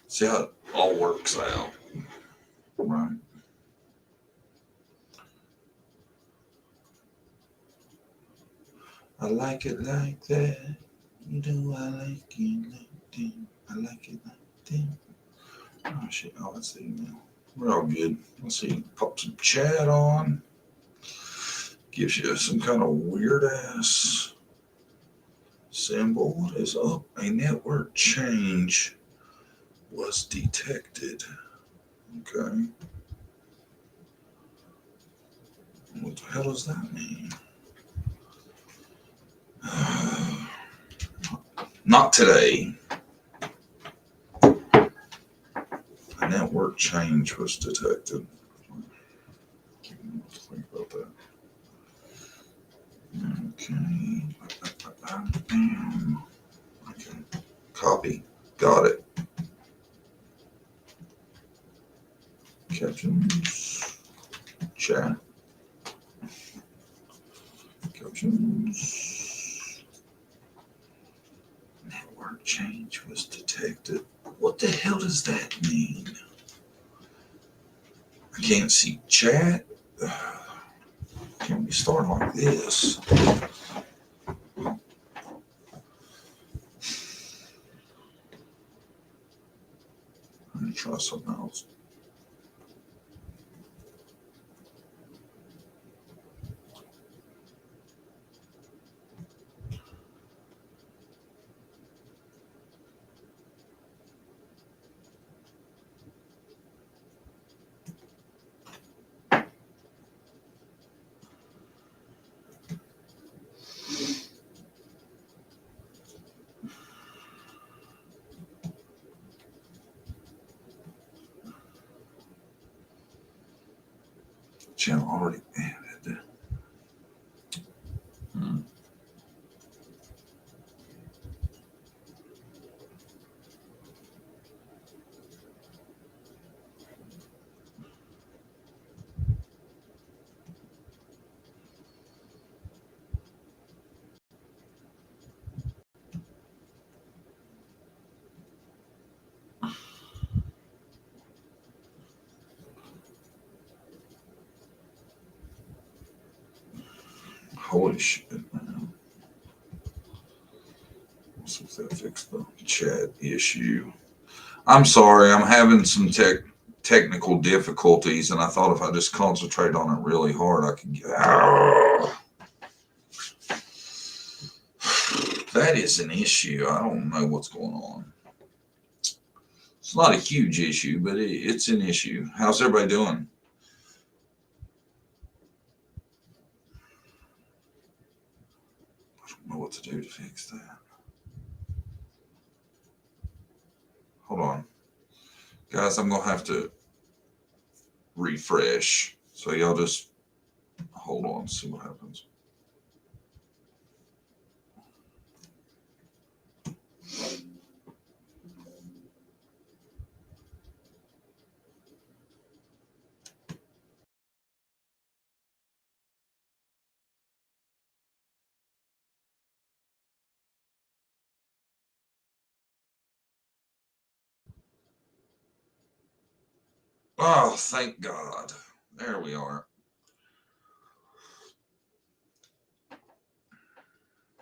See how it all works out, right? I like it like that. You know I like it like that. I like it like that. Oh shit! Oh, let's see now. We're all good. Let's see. Pop some chat on. Gives you some kind of weird ass symbol. What is up? A network change was detected. Okay. What the hell does that mean? Not today. A network change was detected. Think about that. Okay. Okay. Copy. Got it. Captions. Chat. Captions. Network change was detected. What the hell does that mean? I can't see chat. Can't be starting like this. Let me try something else. Channel already added. Hmm. Holy shit, man. Let's see if that fixed the chat issue. I'm sorry, I'm having some technical difficulties, and I thought if I just concentrate on it really hard, I could get. That is an issue. I don't know what's going on. It's not a huge issue, but it's an issue. How's everybody doing? I don't know what to do to fix that. Hold on. Guys, I'm going to have to refresh. So y'all just hold on, see what happens. Oh, thank God. There we are.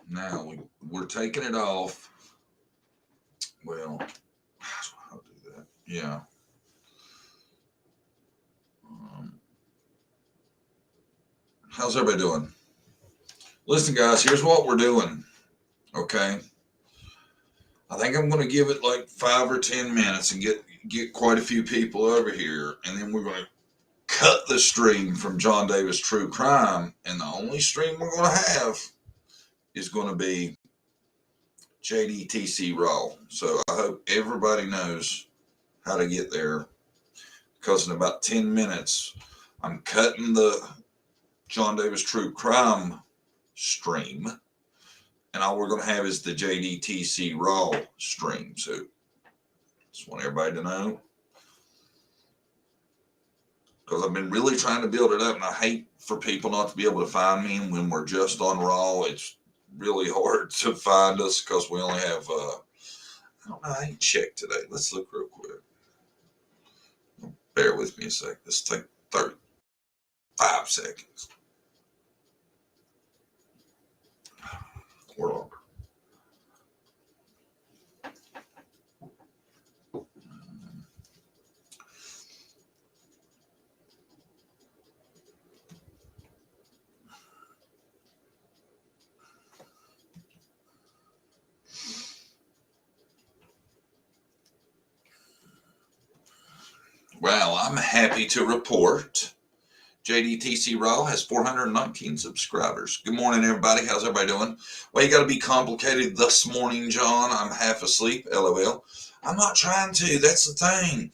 Now we're taking it off. Well, I'll do that. Yeah. How's everybody doing? Listen, guys, here's what we're doing. Okay. I think I'm going to give it like 5 or 10 minutes and get quite a few people over here, and then we're going to cut the stream from John Davis True Crime, and the only stream we're going to have is going to be JDTC Raw. So I hope everybody knows how to get there, because in about 10 minutes, I'm cutting the John Davis True Crime stream, and all we're going to have is the JDTC Raw stream. So just want everybody to know, because I've been really trying to build it up, and I hate for people not to be able to find me when we're just on Raw. It's really hard to find us because we only have don't know. I ain't checked today. Let's look real quick. Bear with me a sec. This take 35 seconds. Or longer. Well, I'm happy to report JDTC Raw has 419 subscribers. Good morning, everybody. How's everybody doing? Well, you got to be complicated this morning, John. I'm half asleep. LOL. I'm not trying to. That's the thing.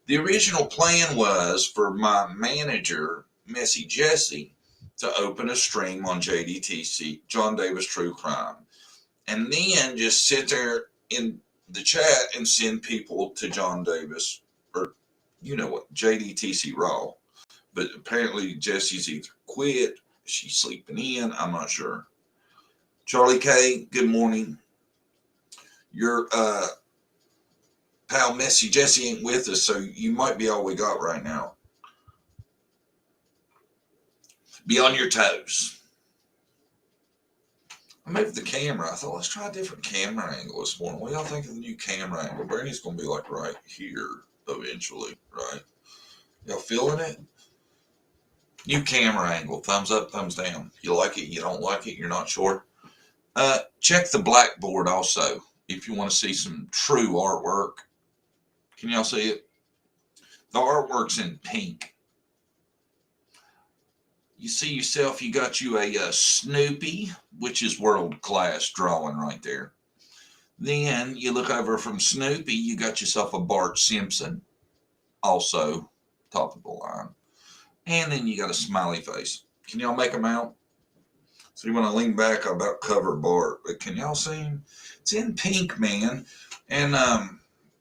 The original plan was for my manager, Messy Jessie, to open a stream on JDTC, John Davis True Crime, and then just sit there in the chat and send people to John Davis, or you know what, JDTC Raw. But apparently Jessie's either quit, she's sleeping in, I'm not sure. Charlie K, good morning. Your pal Messy Jessie ain't with us, so you might be all we got right now. Be on your toes. I moved the camera. I thought, let's try a different camera angle this morning. What do y'all think of the new camera angle? Brandy's going to be like right here eventually, right? Y'all feeling it? New camera angle. Thumbs up, thumbs down. You like it, you don't like it, you're not sure. Check the Blackboard also if you want to see some true artwork. Can y'all see it? The artwork's in pink. You see yourself, you got you a Snoopy, which is world-class drawing right there. Then you look over from Snoopy, you got yourself a Bart Simpson, also top of the line. And then you got a smiley face. Can y'all make them out? So when I lean back, I about cover Bart. But can y'all see him? It's in pink, man. And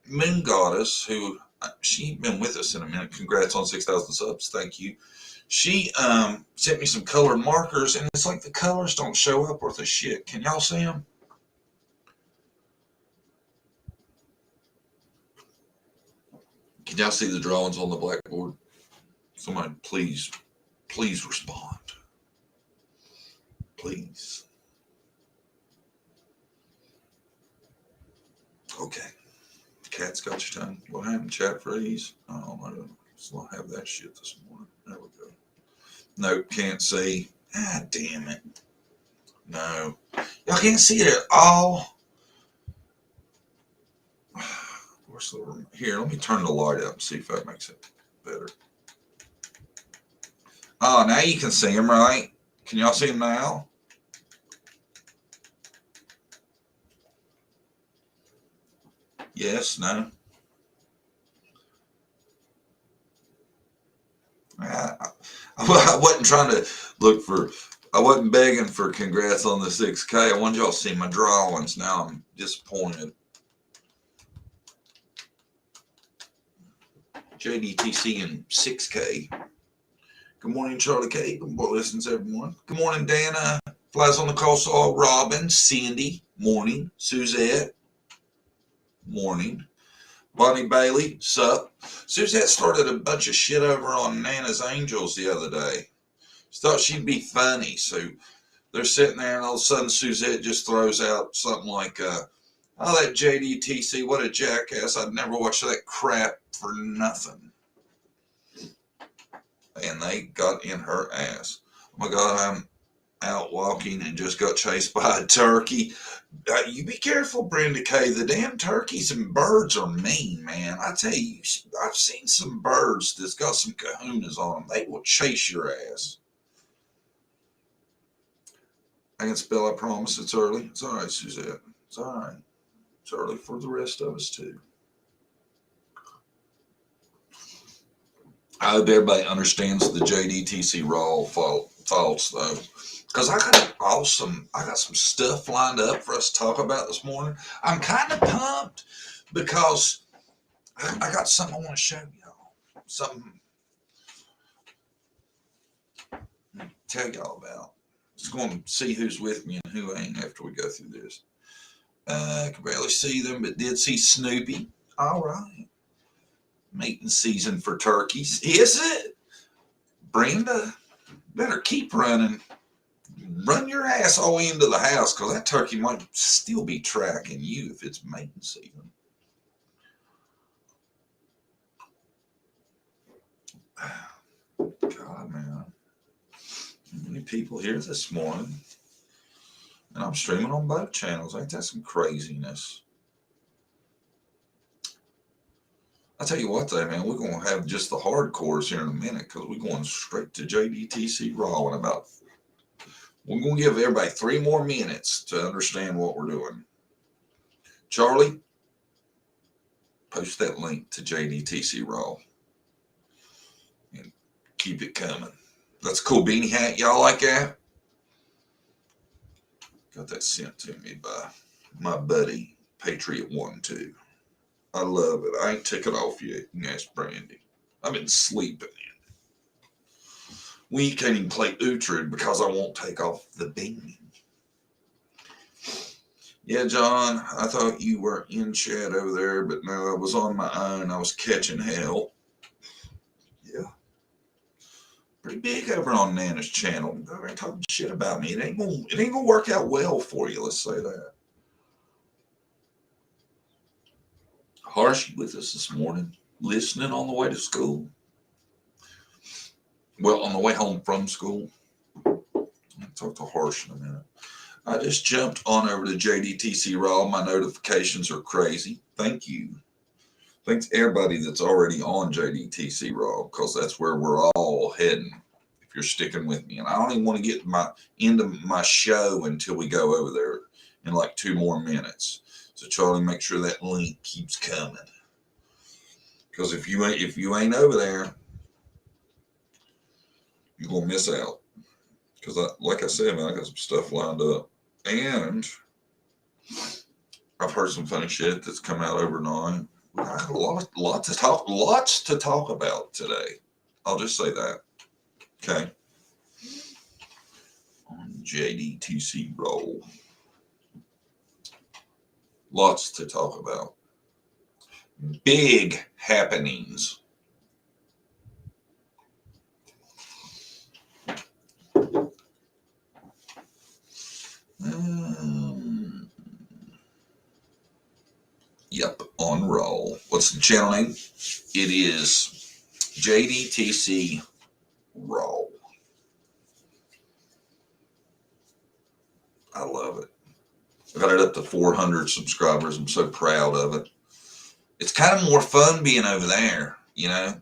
Moon Goddess, who she ain't been with us in a minute. Congrats on 6,000 subs. Thank you. She sent me some colored markers, and it's like the colors don't show up worth a shit. Can y'all see them? Can y'all see the drawings on the blackboard? Somebody please respond. Please. Okay. Cat's got your tongue. What happened? Chat freeze? Oh, I don't have that shit this morning. There we go. Nope, can't see. Ah, damn it. No. Y'all can't see it at all. Where's the room? Here, let me turn the light up and see if that makes it better. Oh, now you can see him, right? Can y'all see him now? Yes, no? I wasn't trying to look for, I wasn't begging for congrats on the 6K. I wanted y'all to see my drawings. Now I'm disappointed. JDTC and 6K. Good morning, Charlie K. Good morning, listens, everyone. Good morning, Dana. Flies on the Coleslaw. Robin, Cindy. Morning. Suzette. Morning. Bonnie Bailey. Sup. Suzette started a bunch of shit over on Nana's Angels the other day. She thought she'd be funny, so they're sitting there, and all of a sudden Suzette just throws out something like, oh, that JDTC, what a jackass. I'd never watch that crap for nothing. And they got in her ass. Oh my God, I'm out walking and just got chased by a turkey. You be careful, Brenda K. The damn turkeys and birds are mean, man. I tell you, I've seen some birds that's got some kahunas on them. They will chase your ass. I can spell, I promise. It's early. It's all right, Suzette. It's all right. It's early for the rest of us, too. I hope everybody understands the JDTC Raw thoughts, though. Because I got some stuff lined up for us to talk about this morning. I'm kind of pumped because I got something I want to show y'all. Something to tell y'all about. Just going to see who's with me and who ain't after we go through this. I can barely see them, but did see Snoopy. All right. Mating season for turkeys. Is it? Brenda, better keep running. Run your ass all into the house because that turkey might still be tracking you if it's mating season. God, man. How many people here this morning? And I'm streaming on both channels. Ain't that some craziness? I tell you what, though, man, we're going to have just the hardcores here in a minute because we're going straight to JDTC Raw in about. We're going to give everybody 3 more minutes to understand what we're doing. Charlie, post that link to JDTC Raw and keep it coming. That's a cool beanie hat. Y'all like that? Got that sent to me by my buddy, Patriot12. I love it. I ain't took it off yet. You can ask Brandy. I've been sleeping in it. We can't even play Uhtred because I won't take off the beanie. Yeah, John, I thought you were in chat over there, but no, I was on my own. I was catching hell. Yeah. Pretty big over on Nana's channel. They're talking shit about me. It ain't gonna work out well for you, let's say that. Harsh with us this morning, listening on the way to school. Well, on the way home from school. I'll talk to Harsh in a minute. I just jumped on over to JDTC Raw. My notifications are crazy. Thank you. Thanks everybody that's already on JDTC Raw because that's where we're all heading. If you're sticking with me, and I don't even want to get into my show until we go over there in like 2 more minutes. So Charlie, make sure that link keeps coming. Because if you ain't over there, you're gonna miss out. Because like I said, man, I got some stuff lined up, and I've heard some funny shit that's come out overnight. We got lots to talk about today. I'll just say that. Okay. On JDTC Roll. Lots to talk about. Big happenings. Yep, on roll. What's the channel name? It is JDTC Roll. I love it. I got it up to 400 subscribers. I'm so proud of it. It's kind of more fun being over there, you know?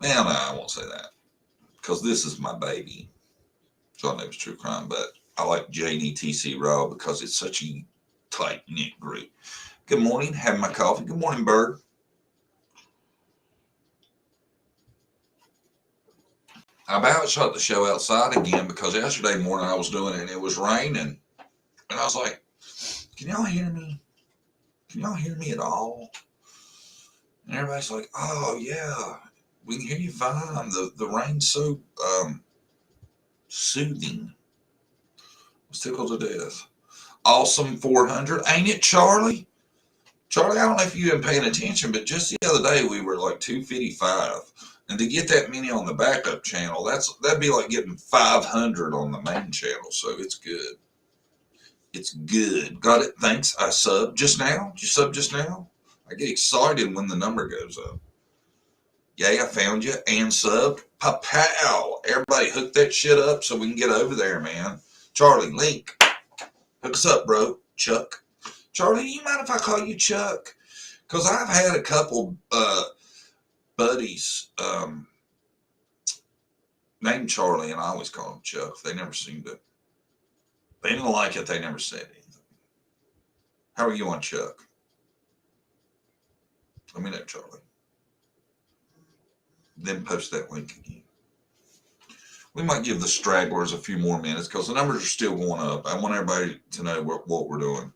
Well, no, I won't say that because this is my baby. John Davis True Crime, but I like JDTC Raw because it's such a tight-knit group. Good morning. Having my coffee. Good morning, Bird. I about shot the show outside again because yesterday morning I was doing it and it was raining. And I was like, can y'all hear me? Can y'all hear me at all? And everybody's like, oh, yeah, we can hear you fine. The rain's so soothing. I was tickled to death. Awesome 400. Ain't it, Charlie? Charlie, I don't know if you've been paying attention, but just the other day we were like 255. And to get that many on the backup channel, that'd be like getting 500 on the main channel. So it's good. It's good. Got it. Thanks. I subbed just now. Did you sub just now? I get excited when the number goes up. Yeah, I found you and subbed. Pow. Everybody hook that shit up so we can get over there, man. Charlie, Link, hook us up, bro. Chuck. Charlie, do you mind if I call you Chuck? Because I've had a couple buddies named Charlie, and I always call them Chuck. They never seemed to. They didn't like it. They never said anything. How are you on Chuck? Let me know, Charlie. Then post that link again. We might give the stragglers a few more minutes because the numbers are still going up. I want everybody to know what we're doing.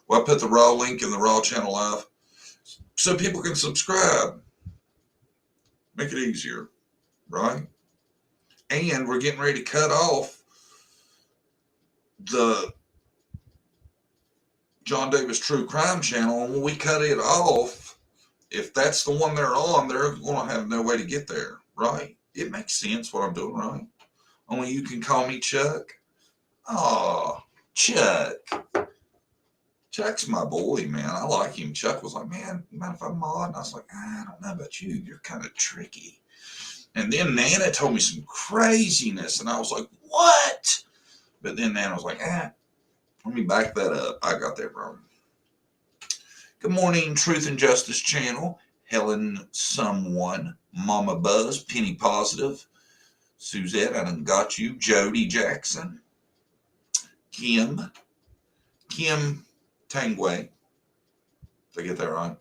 Well, I put the Raw link in the Raw channel live so people can subscribe. Make it easier, right? And we're getting ready to cut off the John Davis True Crime Channel, and when we cut it off, if that's the one they're on, they're going to have no way to get there, right? It makes sense what I'm doing, right? Only you can call me Chuck. Oh, Chuck. Chuck's my boy, man. I like him. Chuck was like, man, mind if I'm mod? And I was like, I don't know about you. You're kind of tricky. And then Nana told me some craziness, and I was like, what? But then Nana was like, let me back that up. I got that wrong. Good morning, Truth and Justice Channel. Helen Someone, Mama Buzz, Penny Positive, Suzette, I done got you, Jody Jackson, Kim Tangway. Did I get that right?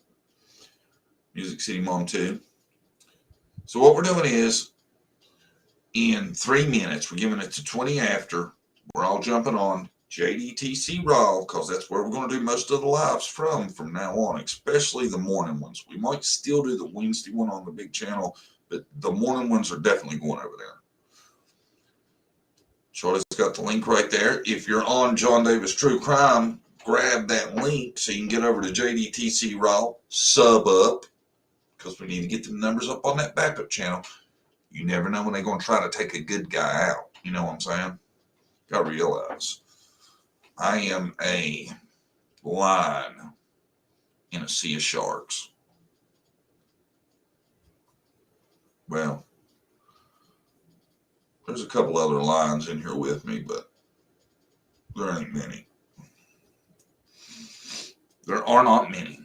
Music City Mom 2. So what we're doing is, in 3 minutes, we're giving it to 20 after. We're all jumping on JDTC Raw, because that's where we're going to do most of the lives from now on, especially the morning ones. We might still do the Wednesday one on the big channel, but the morning ones are definitely going over there. Charlie's got the link right there. If you're on John Davis True Crime, grab that link so you can get over to JDTC Raw, sub up, because we need to get the numbers up on that backup channel. You never know when they're going to try to take a good guy out. You know what I'm saying? Got to realize, I am a line in a sea of sharks. Well, there's a couple other lines in here with me, but there ain't many. There are not many.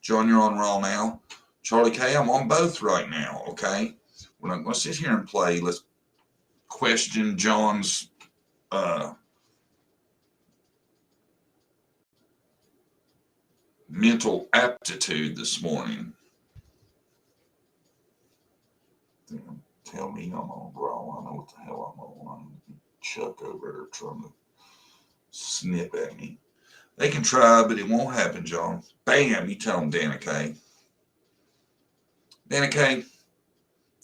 John, you're on Raw now. Charlie K, I'm on both right now, okay? We're not going to sit here and play. Let's question John's mental aptitude this morning. Tell me I'm on Raw. I know what the hell I'm on. Chuck over there trying to snip at me. They can try, but it won't happen, John. Bam, you tell them, Dana K. Dana K,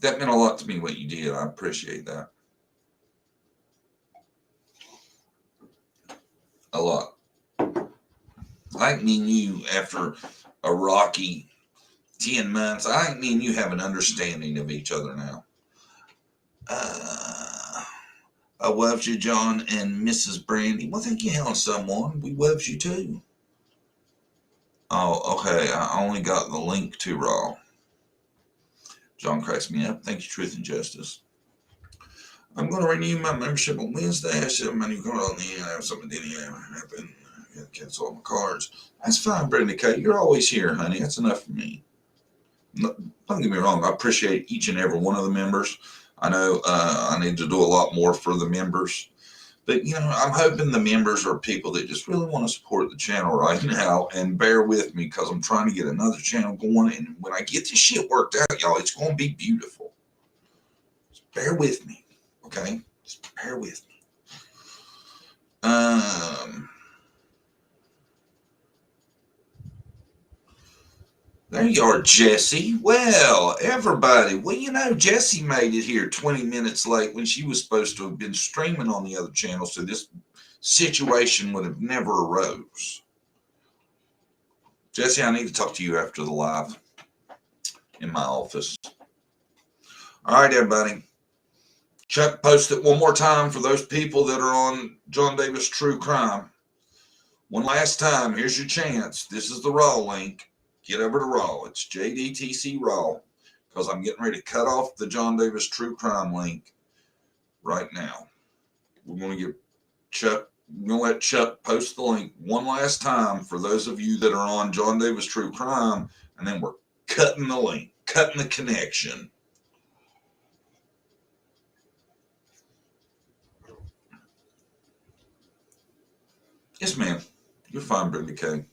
that meant a lot to me what you did. I appreciate that. A lot. I think me and you, after a rocky 10 months, I think me and you have an understanding of each other now. I loved you, John and Mrs. Brandy. Well, thank you, Helen Someone. We loved you too. Oh, okay. I only got the link to Raw. John cracks me up. Thank you, Truth and Justice. I'm going to renew my membership on Wednesday. I should have my new card on the end. I have something that didn't happen. I got to cancel all my cards. That's fine, Brenda K. You're always here, honey. That's enough for me. Don't get me wrong. I appreciate each and every one of the members. I know I need to do a lot more for the members. But, you know, I'm hoping the members are people that just really want to support the channel right now and bear with me, because I'm trying to get another channel going. And when I get this shit worked out, y'all, it's going to be beautiful. Just bear with me, okay? Just bear with me. There you are, Jesse. Well, everybody. Well, you know, Jesse made it here 20 minutes late when she was supposed to have been streaming on the other channel, so this situation would have never arose. Jesse, I need to talk to you after the live in my office. All right, everybody. Chuck, post it one more time for those people that are on John Davis True Crime. One last time. Here's your chance. This is the Raw link. Get over to Raw. It's JDTC Raw, because I'm getting ready to cut off the John Davis True Crime link right now. We're going to get Chuck. We're going to let Chuck post the link one last time for those of you that are on John Davis True Crime, and then we're cutting the link, cutting the connection. Yes, ma'am. You're fine, Brenda K.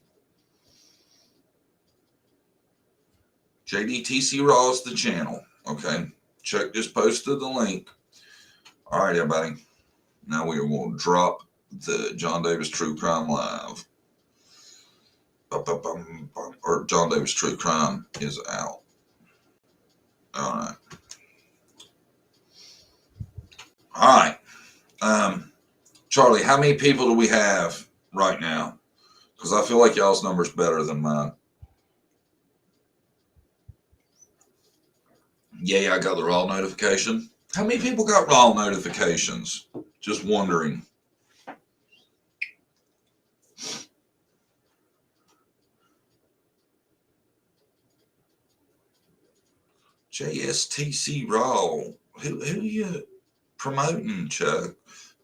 JDTC Raw is the channel. Okay. Chuck just posted the link. All right, everybody. Now we are going to drop the John Davis True Crime Live. Or John Davis True Crime is out. All right. All right. Charlie, how many people do we have right now? because I feel like y'all's number's better than mine. Yeah, I got the raw notification. How many people got raw notifications? Just wondering. JSTC Raw. Who you promoting, Chuck?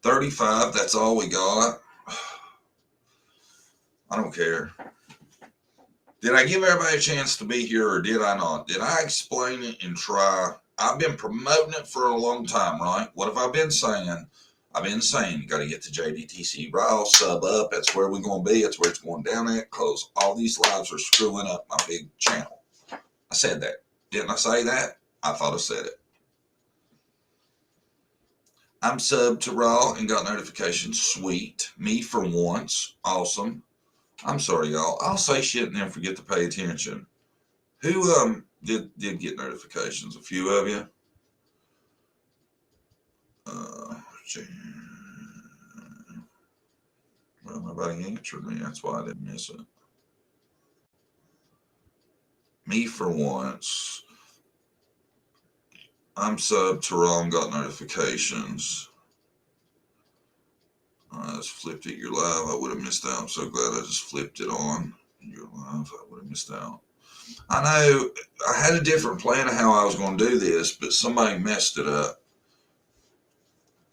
35, that's all we got. I don't care. Did I give everybody a chance to be here or did I not? Did I explain it and try? I've been promoting it for a long time, right? What have I been saying? I've been saying you got to get to JDTC Raw, sub up. That's where we're going to be. That's where it's going down at because all these lives are screwing up my big channel. I said that. Didn't I say that? I thought I said it. I'm subbed to Raw and got notifications. Sweet. Me for once. Awesome. I'm sorry, y'all. I'll say shit and then forget to pay attention. Who did get notifications? A few of you. Well, nobody answered me. That's why I didn't miss it. Me for once. I'm subbed to Raw and got notifications. I just flipped it. You're live. I would have missed out. I'm so glad I just flipped it on. You're live. I would have missed out. I know I had a different plan of how I was going to do this, but somebody messed it up.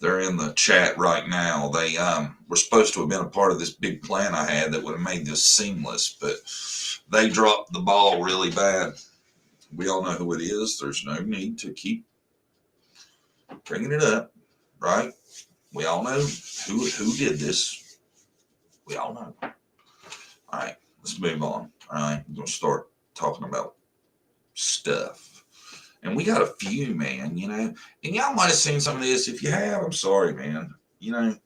They're in the chat right now. They were supposed to have been a part of this big plan I had that would have made this seamless, but they dropped the ball really bad. We all know who it is. There's no need to keep bringing it up, right? We all know who did this. We all know. All right, let's move on. All right, we're going to start talking about stuff. And we got a few, man, you know. And y'all might have seen some of this. If you have, I'm sorry, man. You know,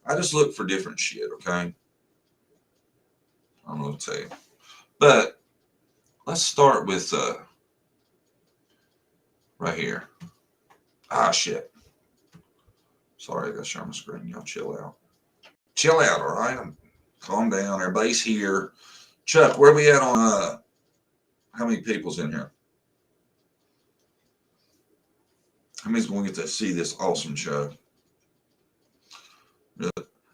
I just look for different shit, okay? I don't know what to tell you. But let's start with right here. Ah, shit. Sorry, I got to share my screen. Y'all chill out. Chill out, all right? Calm down. Everybody's here. Chuck, where we at on how many people's in here? How many's going to get to see this awesome show?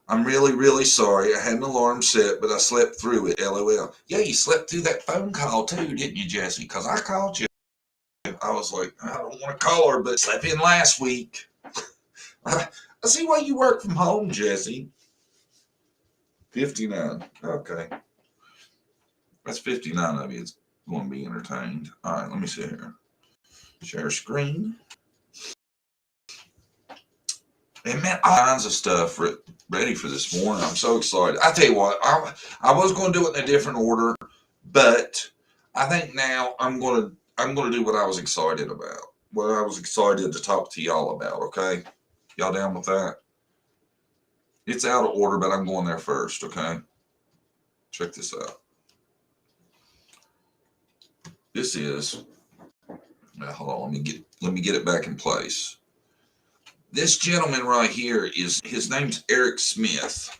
I'm really, really sorry. I had an alarm set, but I slept through it. LOL. Yeah, you slept through that phone call too, didn't you, Jesse? Because I called you. I was like, I don't want to call her, but slept in last week. I see why you work from home, Jesse. 59. Okay. That's 59 of you. It's going to be entertained. All right, let me see here. Share screen. And man, all kinds of stuff ready for this morning. I'm so excited. I tell you what, I was going to do it in a different order, but I think now I'm going to do what I was excited about. What I was excited to talk to y'all about. Okay, y'all down with that? It's out of order, but I'm going there first. Okay, check this out. This is. Now, hold on. Let me get it back in place. This gentleman right here his name's Eric Smith.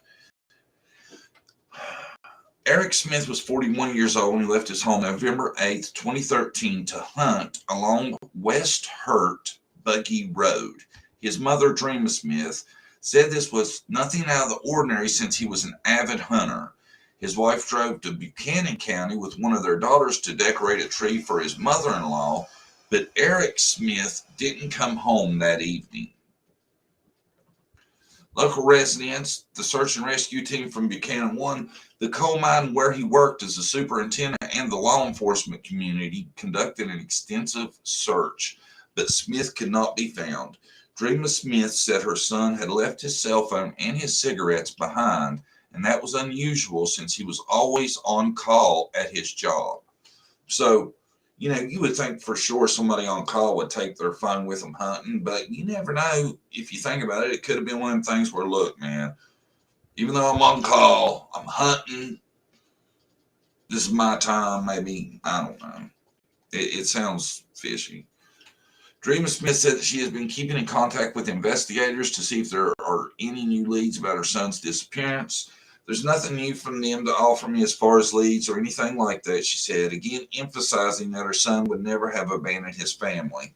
Eric Smith was 41 years old and he left his home November 8th, 2013 to hunt along West Hurt Buggy Road. His mother, Dreama Smith, said this was nothing out of the ordinary since he was an avid hunter. His wife drove to Buchanan County with one of their daughters to decorate a tree for his mother-in-law, but Eric Smith didn't come home that evening. Local residents, the search and rescue team from Buchanan 1, the coal mine where he worked as a superintendent, and the law enforcement community conducted an extensive search, but Smith could not be found. Dreama Smith said her son had left his cell phone and his cigarettes behind, and that was unusual since he was always on call at his job. So, you know, you would think for sure somebody on call would take their phone with them hunting, but you never know. If you think about it, it could have been one of them things where, look, man, even though I'm on call, I'm hunting. This is my time, maybe. I don't know. It sounds fishy. Dreama Smith said that she has been keeping in contact with investigators to see if there are any new leads about her son's disappearance. There's nothing new from them to offer me as far as leads or anything like that, she said, again emphasizing that her son would never have abandoned his family.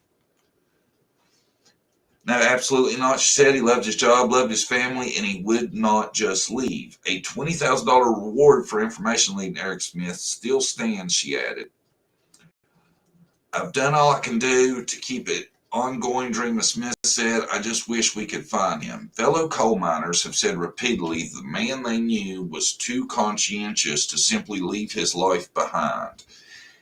No, absolutely not. She said he loved his job, loved his family, and he would not just leave. A $20,000 reward for information leading Eric Smith still stands, she added. I've done all I can do to keep it ongoing, Dreama Smith said. I just wish we could find him. Fellow coal miners have said repeatedly the man they knew was too conscientious to simply leave his life behind.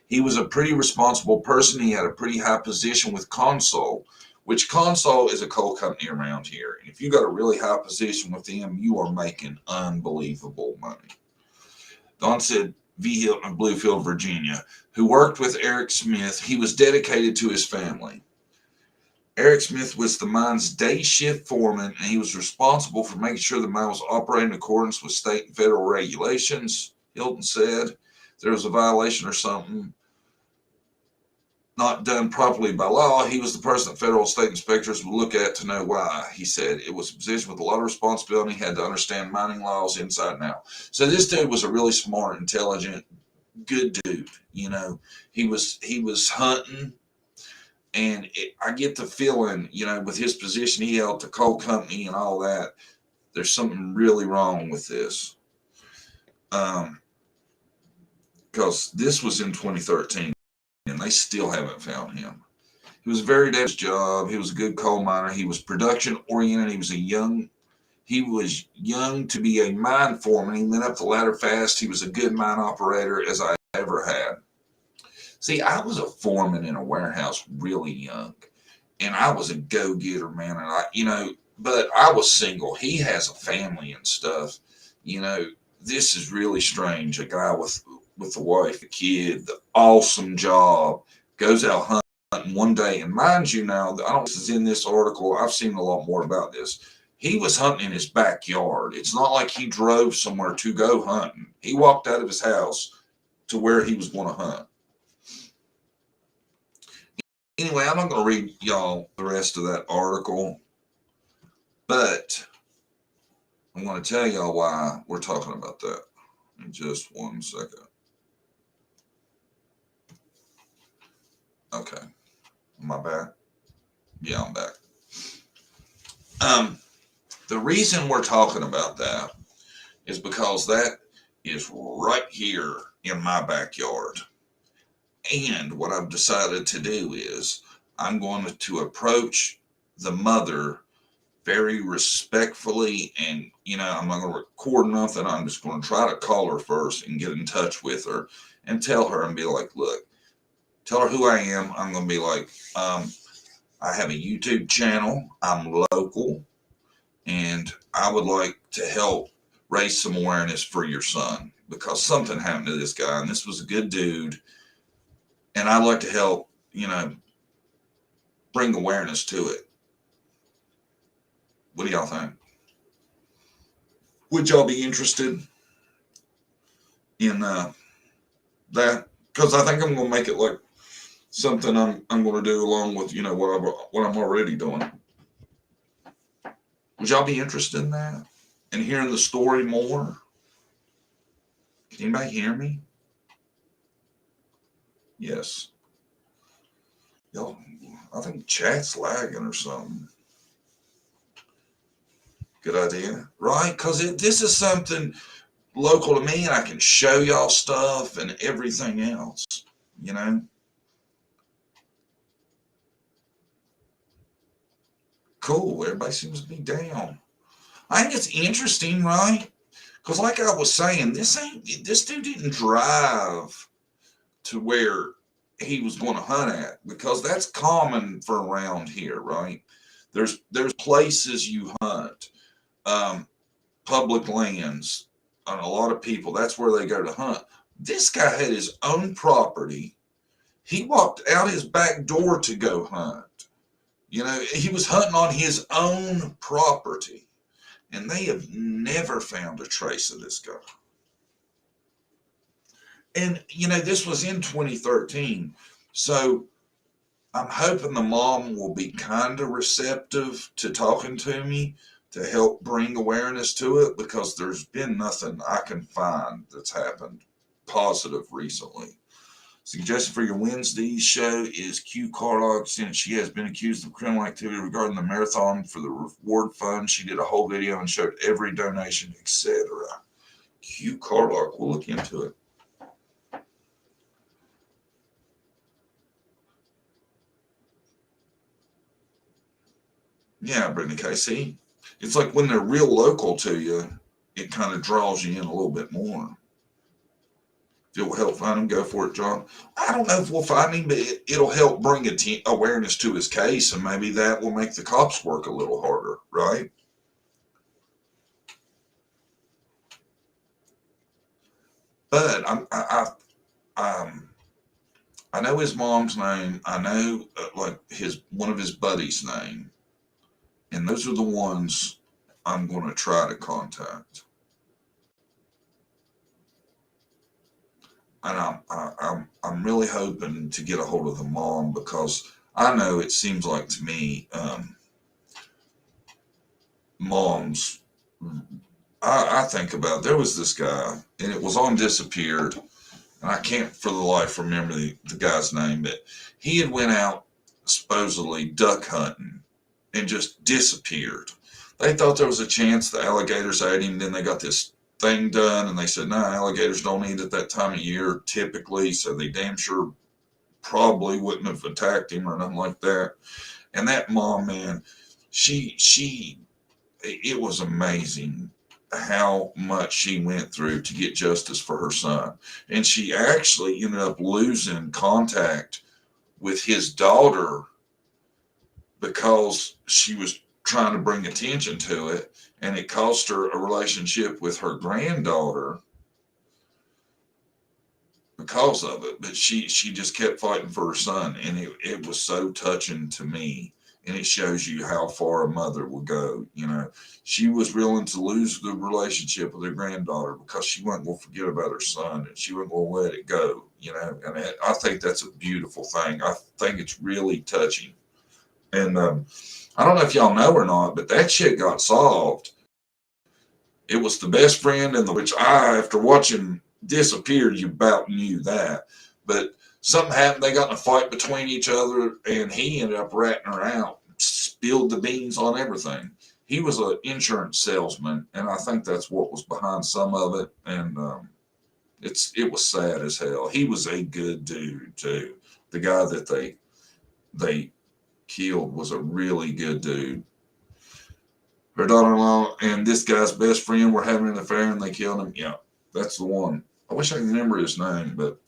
He was a pretty responsible person. He had a pretty high position with Consol, which Consol is a coal company around here. And if you got a really high position with them, you are making unbelievable money. Don said, V. Hilton of Bluefield, Virginia, who worked with Eric Smith, he was dedicated to his family. Eric Smith was the mine's day shift foreman, and he was responsible for making sure the mine was operating in accordance with state and federal regulations. Hilton said there was a violation or something not done properly by law, he was the person that federal state inspectors would look at to know why. He said it was a position with a lot of responsibility. He had to understand mining laws inside and out. So this dude was a really smart, intelligent, good dude. You know, he was hunting, and I get the feeling, you know, with his position he held at the coal company and all that, there's something really wrong with this. Because this was in 2013. And they still haven't found him. He was very good at his job. He was a good coal miner. He was production oriented. He was young to be a mine foreman. He went up the ladder fast. He was a good mine operator as I ever had. See, I was a foreman in a warehouse really young, and I was a go-getter, man. And but I was single. He has a family and stuff. You know, this is really strange. A guy with the wife, a kid, the awesome job, goes out hunting one day. And mind you now, I don't know if this is in this article, I've seen a lot more about this. He was hunting in his backyard. It's not like he drove somewhere to go hunting. He walked out of his house to where he was going to hunt. Anyway, I'm not going to read y'all the rest of that article, but I'm going to tell y'all why we're talking about that in just 1 second. Okay. Am I back? Yeah, I'm back. The reason we're talking about that is because that is right here in my backyard. And what I've decided to do is I'm going to approach the mother very respectfully, and I'm not going to record nothing. I'm just going to try to call her first and get in touch with her and tell her and be like, look, tell her who I am. I'm going to be like, I have a YouTube channel. I'm local, and I would like to help raise some awareness for your son because something happened to this guy, and this was a good dude, and I'd like to help, bring awareness to it. What do y'all think? Would y'all be interested in that? Because I think I'm going to make it like something I'm going to do along with what I'm already doing. Would y'all be interested in that and hearing the story more? Can anybody hear me? Yes. Y'all, I think chat's lagging or something. Good idea, right? Because this is something local to me, and I can show y'all stuff and everything else, Cool. Everybody seems to be down. I think it's interesting, right? Because like I was saying, this dude didn't drive to where he was going to hunt at, because that's common for around here, right? There's places you hunt, public lands, and a lot of people, that's where they go to hunt. This guy had his own property. He walked out his back door to go hunt. He was hunting on his own property, and they have never found a trace of this guy. And, this was in 2013. So I'm hoping the mom will be kind of receptive to talking to me. to help bring awareness to it, because there's been nothing I can find that's happened positive recently. Suggestion for your Wednesday show is Q Carlock, since she has been accused of criminal activity regarding the marathon for the reward fund. She did a whole video and showed every donation, etc. Q Carlock, we'll look into it. Yeah, Brittany Casey. It's like when they're real local to you, it kind of draws you in a little bit more. If it will help find him, go for it, John. I don't know if we'll find him, but it'll help bring awareness to his case, and maybe that will make the cops work a little harder, right? But I know his mom's name. I know like one of his buddies' name, and those are the ones I'm going to try to contact. And I'm really hoping to get a hold of the mom, because I know it seems like to me, moms. I think about, there was this guy, and it was on Disappeared, and I can't for the life remember the guy's name, but he had went out supposedly duck hunting and just disappeared. They thought there was a chance the alligators ate him. Then they got this thing done, and they said, no, alligators don't eat at that time of year typically, so they damn sure probably wouldn't have attacked him or nothing like that. And that mom, man, it was amazing how much she went through to get justice for her son. And she actually ended up losing contact with his daughter because she was trying to bring attention to it, and it cost her a relationship with her granddaughter because of it. But she just kept fighting for her son, and it was so touching to me. And it shows you how far a mother will go. You know, she was willing to lose the relationship with her granddaughter because she wasn't going to forget about her son, and she wasn't going to let it go. You know, and I think that's a beautiful thing. I think it's really touching. And I don't know if y'all know or not, but that shit got solved. It was the best friend, which after watching Disappeared, you about knew that. But something happened. They got in a fight between each other, and he ended up ratting her out, spilled the beans on everything. He was an insurance salesman, and I think that's what was behind some of it. And it was sad as hell. He was a good dude too. The guy that they killed was a really good dude. Her daughter-in-law and this guy's best friend were having an affair, and they killed him. Yeah, that's the one. I wish I could remember his name, but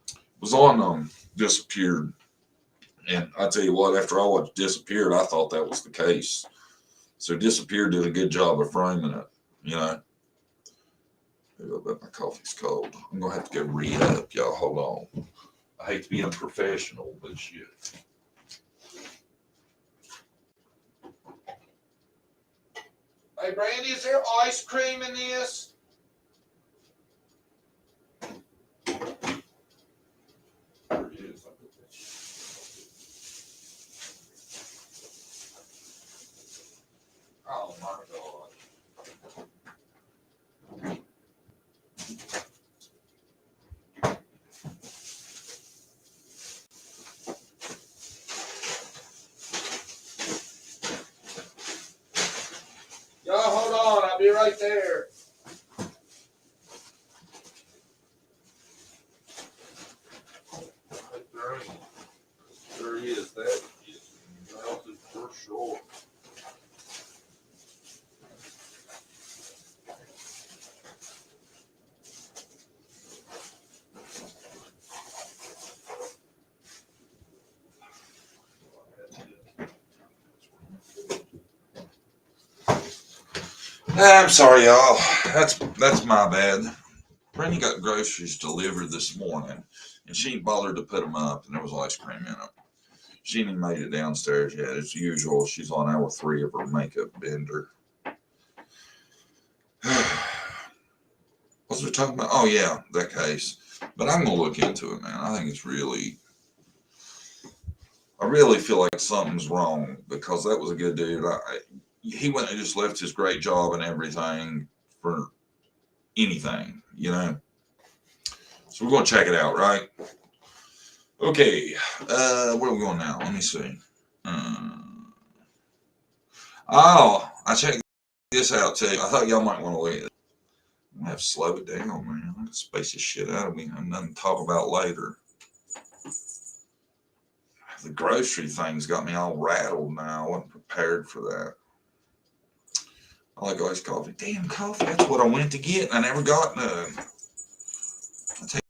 it was on Disappeared. And I tell you what, after I watched Disappeared, I thought that was the case. So Disappeared did a good job of framing it, you know. My coffee's cold. I'm gonna have to go read up, y'all. Hold on. I hate to be unprofessional, but shit. Hey, Brandy, is there ice cream in this? There it is. Oh my God. Y'all hold on, I'll be right there. There he is. That is melted for sure. I'm sorry, y'all. That's my bad. Brandy got groceries delivered this morning, and she ain't bothered to put them up, and there was ice cream in them. She ain't even made it downstairs yet. As usual, she's on hour 3 of her makeup bender. What was we talking about? Oh, yeah, that case. But I'm going to look into it, man. I think it's really... I really feel like something's wrong, because that was a good dude. he wouldn't have just left his great job and everything for anything, you know. So we're going to check it out, right? Okay, where are we going now? Let me see. I checked this out too. I thought y'all might want to wait. I have to slow it down, man. I can space this shit out of me. I have nothing to talk about later. The grocery thing's got me all rattled now. I wasn't prepared for that. I like iced coffee. Damn coffee. That's what I went to get and I never got none. I'll tell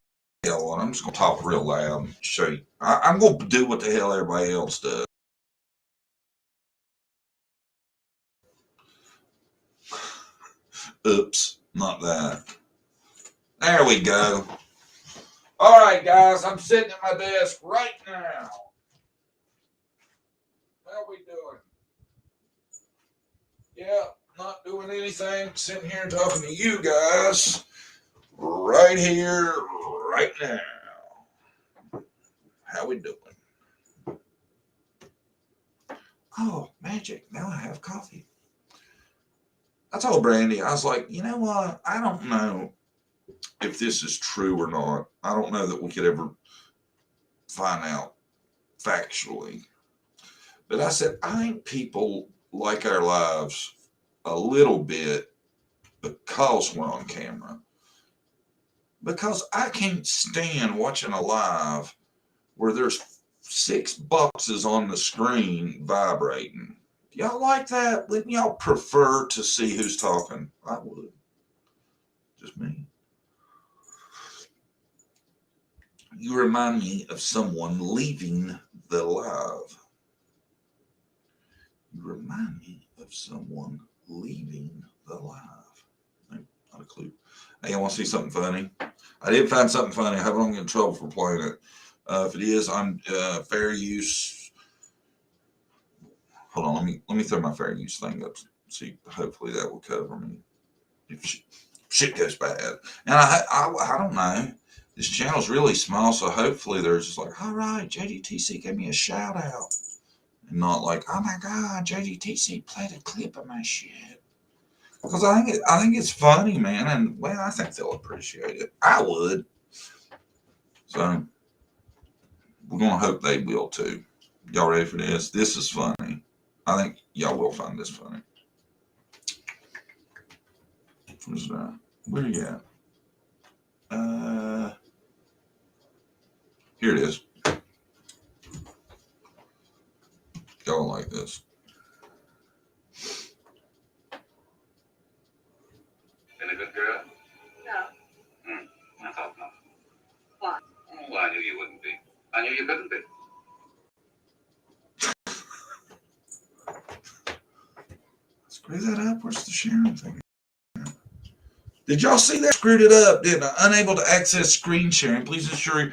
you what, I'm just going to talk real loud and show you. I'm going to do what the hell everybody else does. Oops, not that. There we go. All right, guys, I'm sitting at my desk right now. How we doing? Yeah, not doing anything, sitting here talking to you guys right here, right now. How we doing? Oh, magic. Now I have coffee. I told Brandy, I was like, you know what? I don't know if this is true or not. I don't know that we could ever find out factually. But I said, I think people like our lives a little bit because we're on camera. Because I can't stand watching a live where there's 6 boxes on the screen vibrating. Y'all like that? Wouldn't y'all prefer to see who's talking? I would. Just me. You remind me of someone leaving the live. You remind me of someone leaving the live. Not a clue. Hey, I want to see something funny. I did find something funny. I haven't get in trouble for playing it. If it is, I'm fair use. Hold on, let me throw my fair use thing up. See, hopefully that will cover me if shit goes bad. And I don't know. This channel's really small, so hopefully they're just like, all right, JGTC gave me a shout out, and not like, oh my god, JGTC played a clip of my shit. Because I think it's funny, man, and well, I think they'll appreciate it. I would. So we're gonna hope they will too. Y'all ready for this? This is funny. I think y'all will find this funny. What's that? Where you at? Here it is. Y'all like this. Been a good girl? No. I thought not. Why? Well, I knew you wouldn't be. I knew you couldn't be. Screw that up. Where's the sharing thing? Did y'all see that? Screwed it up, didn't I? Unable to access screen sharing. Please ensure you.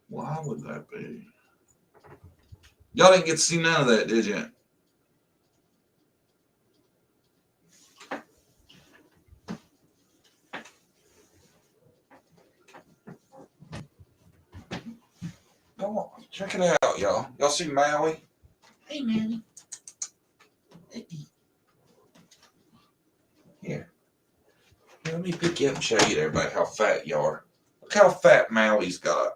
Why would that be? Y'all didn't get to see none of that, did you? Check it out, y'all. Y'all see Maui? Hey, Maui. Here, let me pick you up and show you everybody how fat you are. Look how fat Maui's got.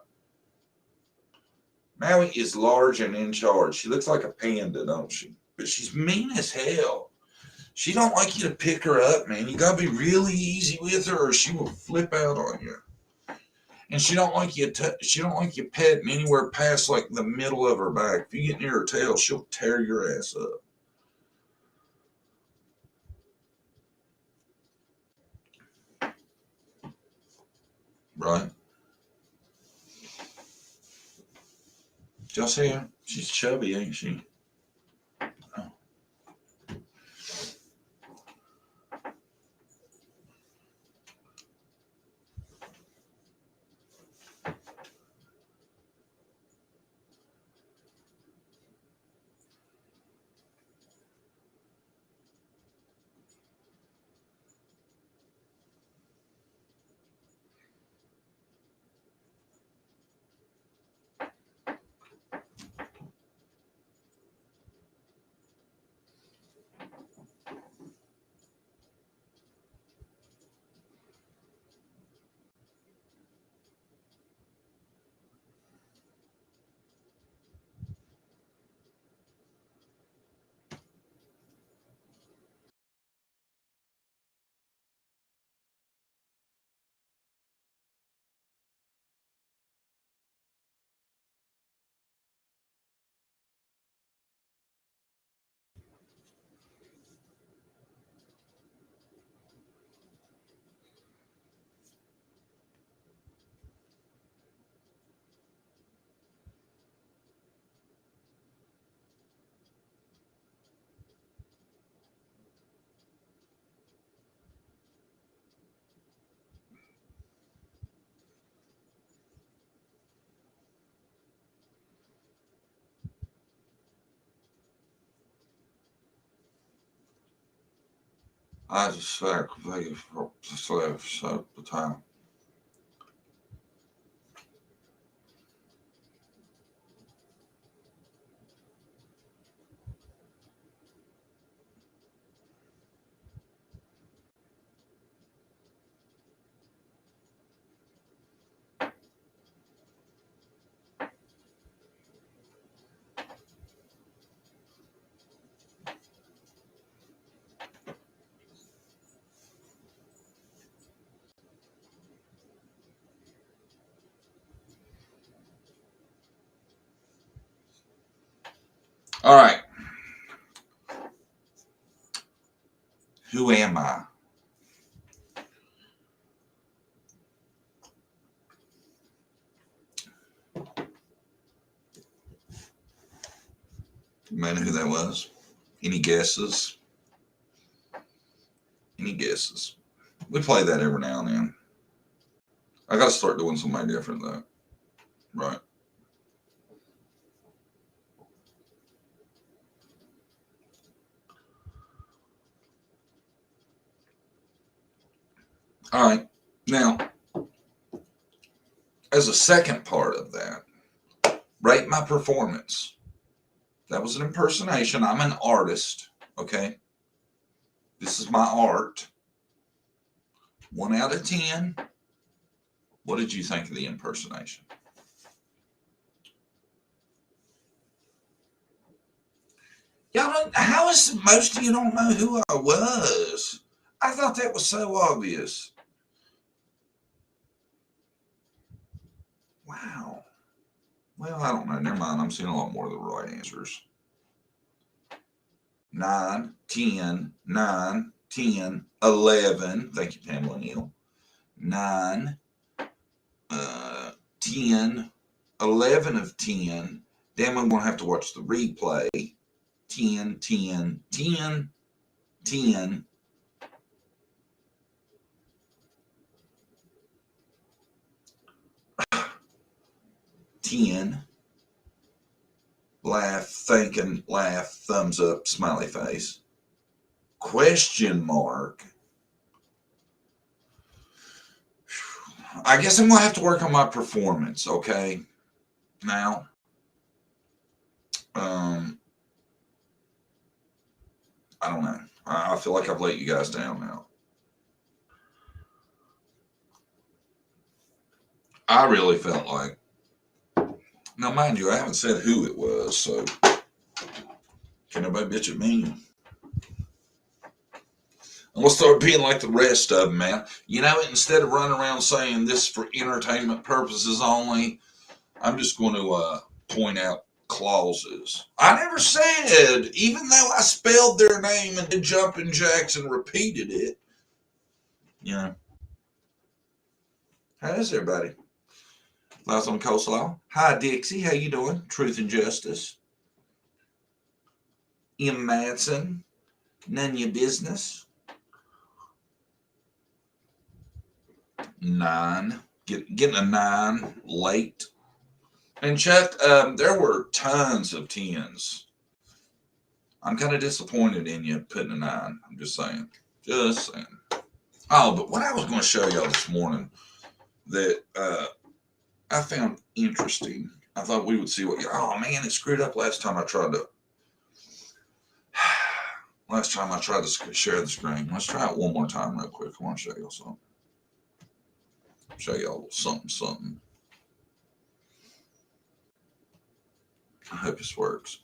Maui is large and in charge. She looks like a panda, don't she? But she's mean as hell. She don't like you to pick her up, man. You gotta be really easy with her, or she will flip out on you. And she don't like you. She don't like you petting anywhere past like the middle of her back. If you get near her tail, she'll tear your ass up. Right? Y'all see her? She's chubby, ain't she? Oh. I just like the time. All right. Who am I? You may know who that was? Any guesses? Any guesses? We play that every now and then. I got to start doing something different though. Right. All right. Now, as a second part of that, rate my performance. That was an impersonation. I'm an artist. Okay. This is my art. 1 out of 10. What did you think of the impersonation? Y'all, how is most of you don't know who I was? I thought that was so obvious. Wow. Well, I don't know. Never mind. I'm seeing a lot more of the right answers. 9, 10, 9, 10, 11. Thank you, Pamela Neal. 9, 10, 11 of 10. Then I'm going to have to watch the replay. 10, 10, 10, 10. Laugh, thinking, laugh, thumbs up, smiley face. Question mark. I guess I'm going to have to work on my performance, okay? Now, I don't know. I feel like I've let you guys down now. I really felt like, now mind you, I haven't said who it was, so can nobody bitch at me? I'm going to start being like the rest of them, man. You know, instead of running around saying this for entertainment purposes only, I'm just going to point out clauses. I never said, even though I spelled their name and did jumping jacks and repeated it, you know. How is everybody? Lives on Coleslaw. Hi, Dixie. How you doing? Truth and Justice. M. Madsen. None your business. 9. Getting a 9 late. And Chuck, there were tons of 10s. I'm kind of disappointed in you putting a 9. I'm just saying. Just saying. Oh, but what I was going to show y'all this morning that I found interesting. I thought we would see what. Oh man, it screwed up last time I tried to. Last time I tried to share the screen. Let's try it one more time real quick. I want to show y'all something. Show y'all something. I hope this works.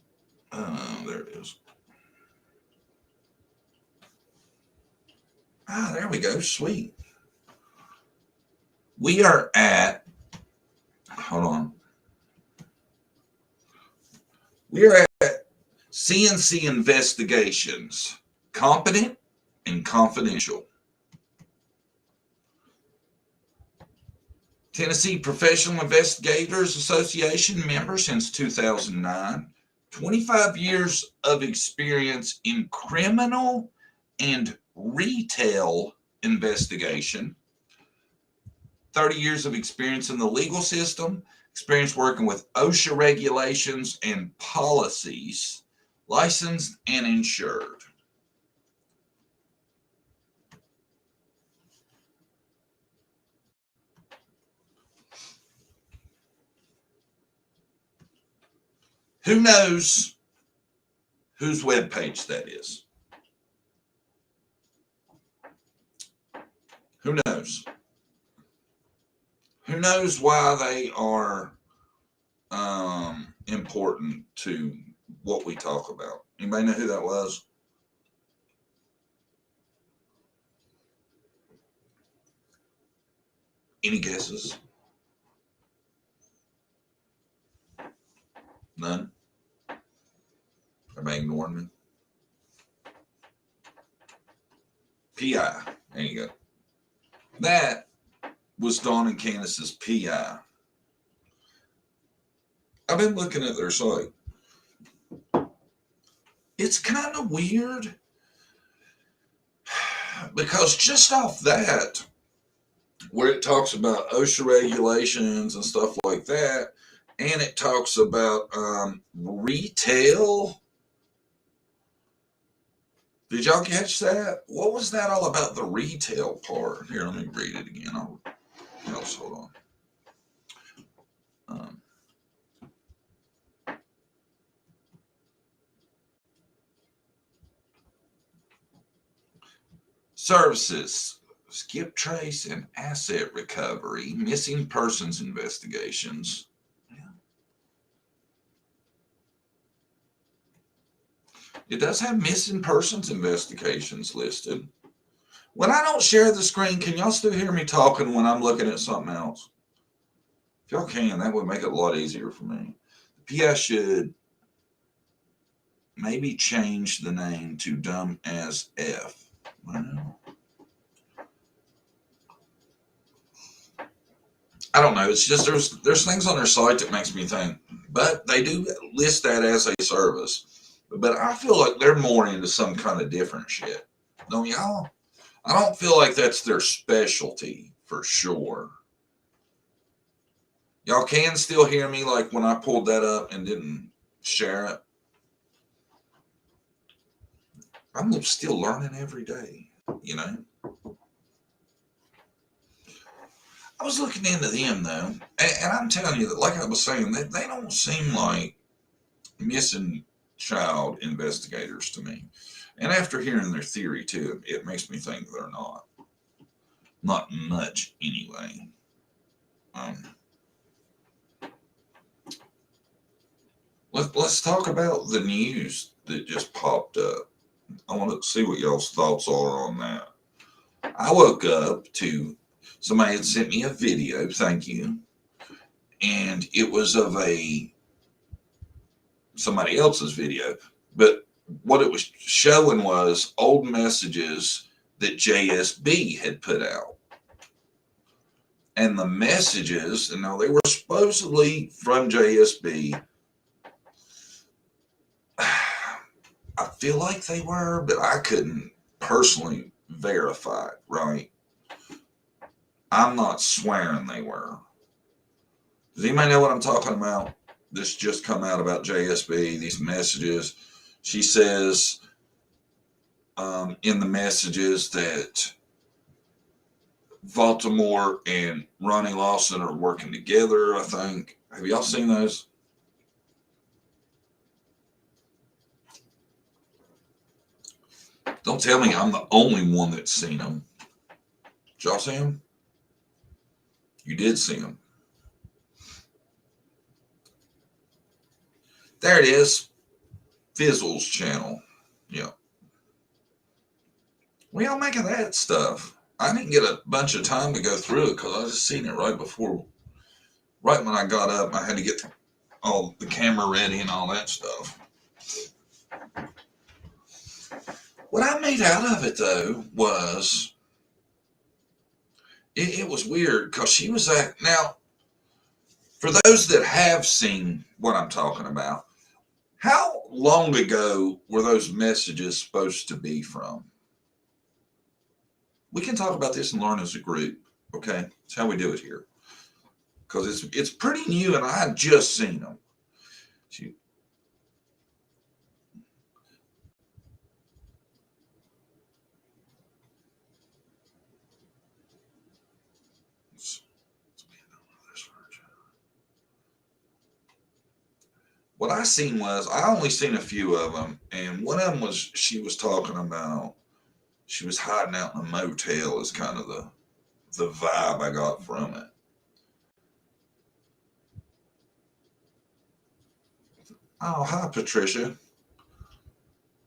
There it is. Ah, there we go. Sweet. We are at. Hold on. We are at CNC Investigations. Competent and confidential. Tennessee Professional Investigators Association member since 2009. 25 years of experience in criminal and retail investigation. 30 years of experience in the legal system. Experience working with OSHA regulations and policies. Licensed and insured. Who knows whose webpage that is? Who knows? Who knows why they are important to what we talk about? Anybody know who that was? Any guesses? None? Everybody ignoring me? PI. There you go. That was Dawn and Candace's PI. I've been looking at their site. It's kind of weird because just off that, where it talks about OSHA regulations and stuff like that, and it talks about retail. Did y'all catch that? What was that all about, the retail part? Here, let me read it again. Hold on. Services, skip trace and asset recovery, missing persons investigations. It does have missing persons investigations listed. When I don't share the screen, can y'all still hear me talking when I'm looking at something else? If y'all can, that would make it a lot easier for me. The PI should maybe change the name to Dumb as F. Well, I don't know. It's just there's things on their site that makes me think, but they do list that as a service. But I feel like they're more into some kind of different shit. Don't y'all? I don't feel like that's their specialty for sure. Y'all can still hear me like when I pulled that up and didn't share it. I'm still learning every day, you know. I was looking into them though, and I'm telling you that, like I was saying, they don't seem like missing child investigators to me. And after hearing their theory too, it makes me think they're not. Not much anyway. Let's talk about the news that just popped up. I want to see what y'all's thoughts are on that. I woke up to somebody had sent me a video, thank you, and it was of somebody else's video, but what it was showing was old messages that JSB had put out. And the messages, and now they were supposedly from JSB. I feel like they were, but I couldn't personally verify it, right? I'm not swearing they were. Does anybody know what I'm talking about? This just come out about JSB, these messages. She says in the messages that Baltimore and Ronnie Lawson are working together, I think. Have y'all seen those? Don't tell me I'm the only one that's seen them. Did y'all see them? You did see them. There it is. Fizzle's channel. Yeah. What y'all make of that stuff? I didn't get a bunch of time to go through it because I just seen it right when I got up. I had to get all the camera ready and all that stuff. What I made out of it though was it was weird because she was now for those that have seen what I'm talking about, how long ago were those messages supposed to be from? We can talk about this and learn as a group, okay? That's how we do it here. Because it's pretty new and I had just seen them. what I seen was, I only seen a few of them, and one of them was, she was talking about, she was hiding out in a motel is kind of the vibe I got from it. Oh, hi, Patricia.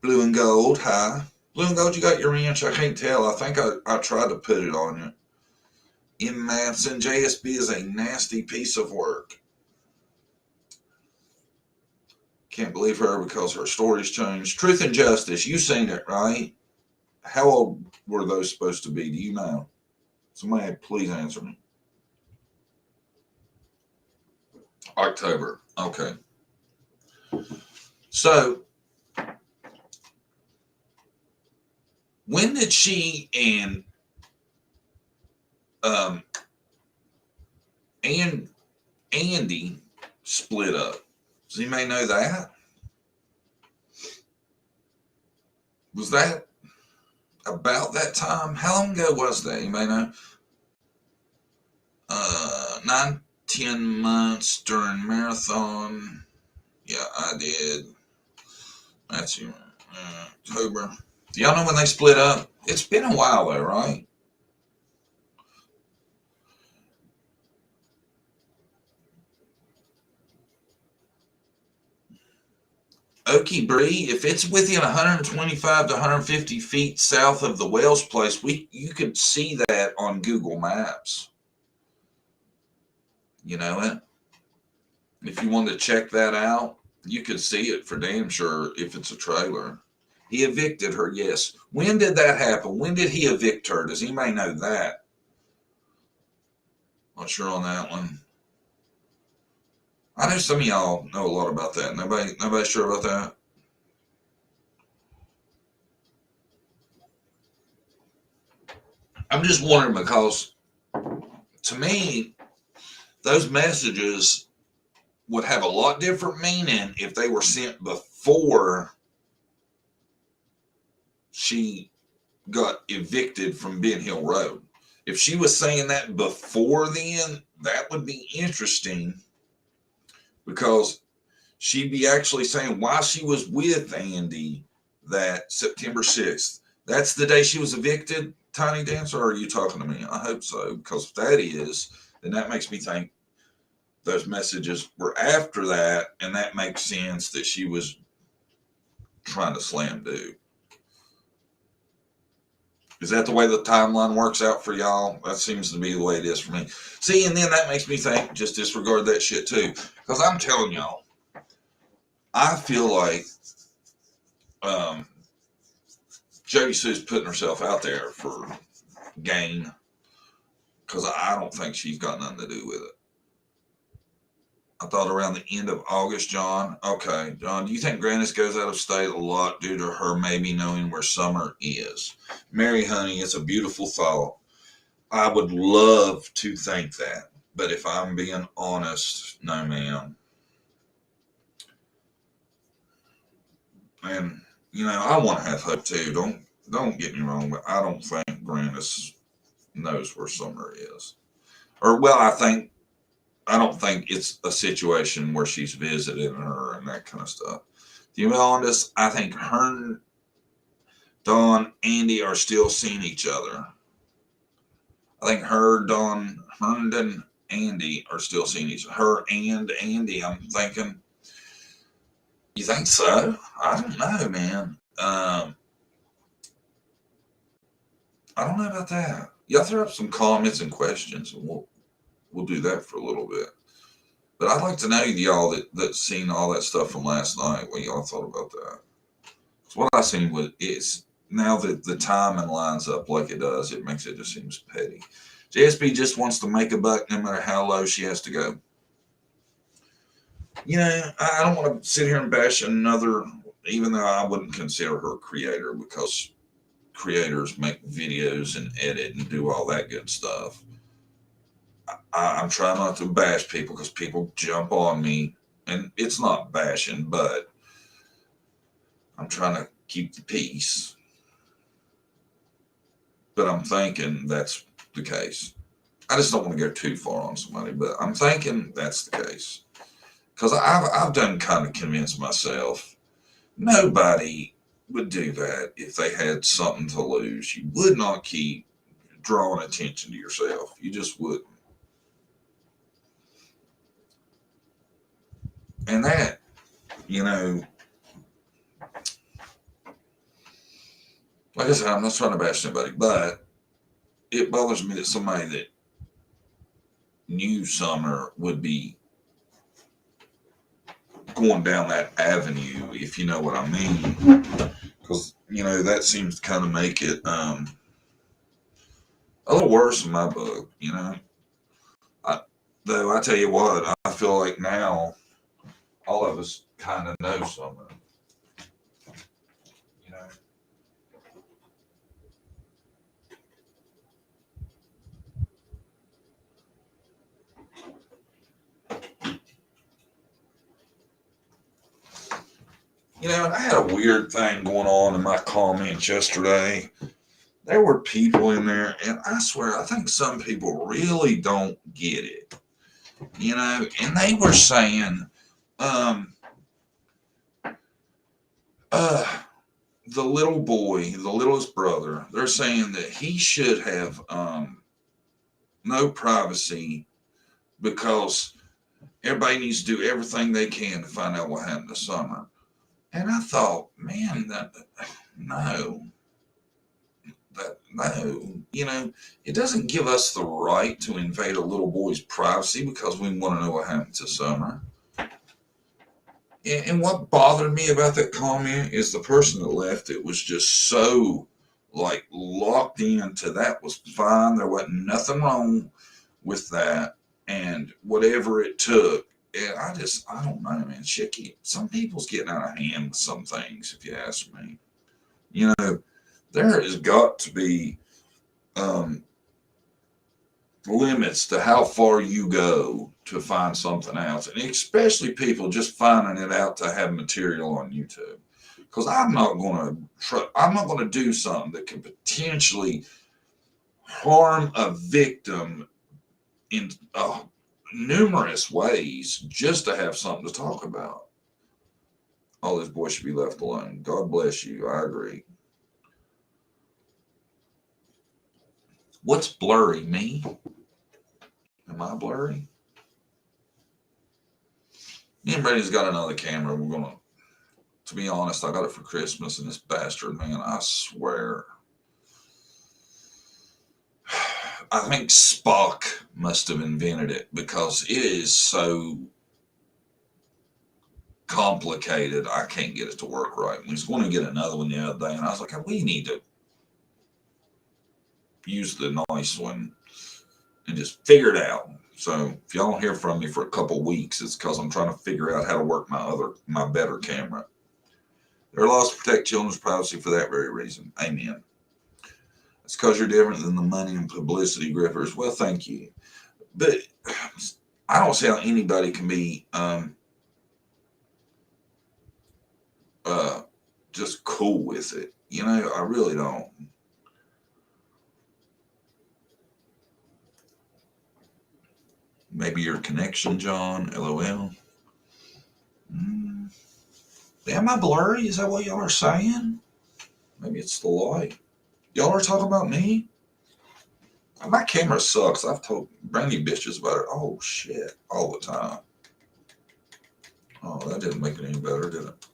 Blue and gold, hi. Blue and gold, you got your wrench? I can't tell. I think I tried to put it on you. M. Matson, JSB is a nasty piece of work. Can't believe her because her story's changed. Truth and Justice, you seen it, right? How old were those supposed to be? Do you know? Somebody please answer me. October. Okay. So, when did she um, and Andy split up? Does anybody know that? Was that about that time? How long ago was that? You may know. 9-10 months during marathon. Yeah, I did. That's October. Do y'all know when they split up? It's been a while though, right? Okie Bree, if it's within 125 to 150 feet south of the Wells place, you could see that on Google Maps. You know it? If you wanted to check that out, you could see it for damn sure if it's a trailer. He evicted her, yes. When did that happen? When did he evict her? Does anybody know that? Not sure on that one. I know some of y'all know a lot about that. Nobody sure about that? I'm just wondering because to me, those messages would have a lot different meaning if they were sent before she got evicted from Ben Hill Road. If she was saying that before then, that would be interesting because she'd be actually saying why she was with Andy that September 6th. That's the day she was evicted, Tiny Dancer, or are you talking to me? I hope so, because if that is, then that makes me think those messages were after that, and that makes sense that she was trying to slam dude. Is that the way the timeline works out for y'all? That seems to be the way it is for me. See, and then that makes me think, just disregard that shit too. Because I'm telling y'all, I feel like Jody Sue's putting herself out there for gain. Because I don't think she's got nothing to do with it. I thought around the end of August, John. Okay, John, do you think Grandis goes out of state a lot due to her maybe knowing where Summer is? Mary, honey, it's a beautiful thought. I would love to think that. But if I'm being honest, no, ma'am. And, I want to have hope too. Don't get me wrong, but I don't think Grandis knows where Summer is. Or, well, I don't think it's a situation where she's visiting her and that kind of stuff. To be honest, I think her, Dawn, Andy are still seeing each other. I think her, Dawn, Herndon, Andy are still seeing each other. Her and Andy, I'm thinking. You think so? I don't know, man. I don't know about that. Y'all throw up some comments and questions, and we'll do that for a little bit. But I'd like to know y'all that seen all that stuff from last night. What y'all thought about that? Because what I seen is now that the timing lines up like it does, it makes it just seems petty. JSB just wants to make a buck no matter how low she has to go. I don't want to sit here and bash another, even though I wouldn't consider her a creator because creators make videos and edit and do all that good stuff. I'm trying not to bash people because people jump on me, and it's not bashing, but I'm trying to keep the peace. But I'm thinking that's the case. I just don't want to go too far on somebody, but I'm thinking that's the case. because I've done kind of convinced myself nobody would do that if they had something to lose. You would not keep drawing attention to yourself. You just wouldn't. And that, you know, like I said, I'm not trying to bash anybody, but it bothers me that somebody that knew Summer would be going down that avenue, if you know what I mean. Because, that seems to kind of make it a little worse in my book, Though I tell you what, I feel like now all of us kind of know Summer, you know. I had a weird thing going on in my comments yesterday. There were people in there, and I swear, I think some people really don't get it, and they were saying, uh, the little boy, the littlest brother, they're saying that he should have no privacy because everybody needs to do everything they can to find out what happened to Summer. And I thought, man, no, it doesn't give us the right to invade a little boy's privacy because we want to know what happened to Summer. And what bothered me about that comment is the person that left it was just so like locked into that was fine. There wasn't nothing wrong with that, and whatever it took. And I don't know, man. Shit, some people's getting out of hand with some things, if you ask me. There has got to be limits to how far you go to find something else, and especially people just finding it out to have material on YouTube. Because I'm not going to do something that could potentially harm a victim in numerous ways just to have something to talk about. All this boy should be left alone. God bless you. I agree. What's blurry? Me? Am I blurry? Anybody's got another camera, we're gonna. To be honest, I got it for Christmas, and this bastard, man, I swear. I think Spock must have invented it because it is so complicated. I can't get it to work right. We was going to get another one the other day, and I was like, we need to use the nice one and just figure it out. So if y'all don't hear from me for a couple weeks, it's because I'm trying to figure out how to work my better camera. There are laws to protect children's privacy for that very reason. Amen. It's because you're different than the money and publicity grippers. Well, thank you. But I don't see how anybody can be just cool with it. I really don't. Maybe your connection, John. LOL. Am I blurry? Is that what y'all are saying? Maybe it's the light. Y'all are talking about me? My camera sucks. I've told Brandy bitches about it. Oh, shit. All the time. Oh, that didn't make it any better, did it?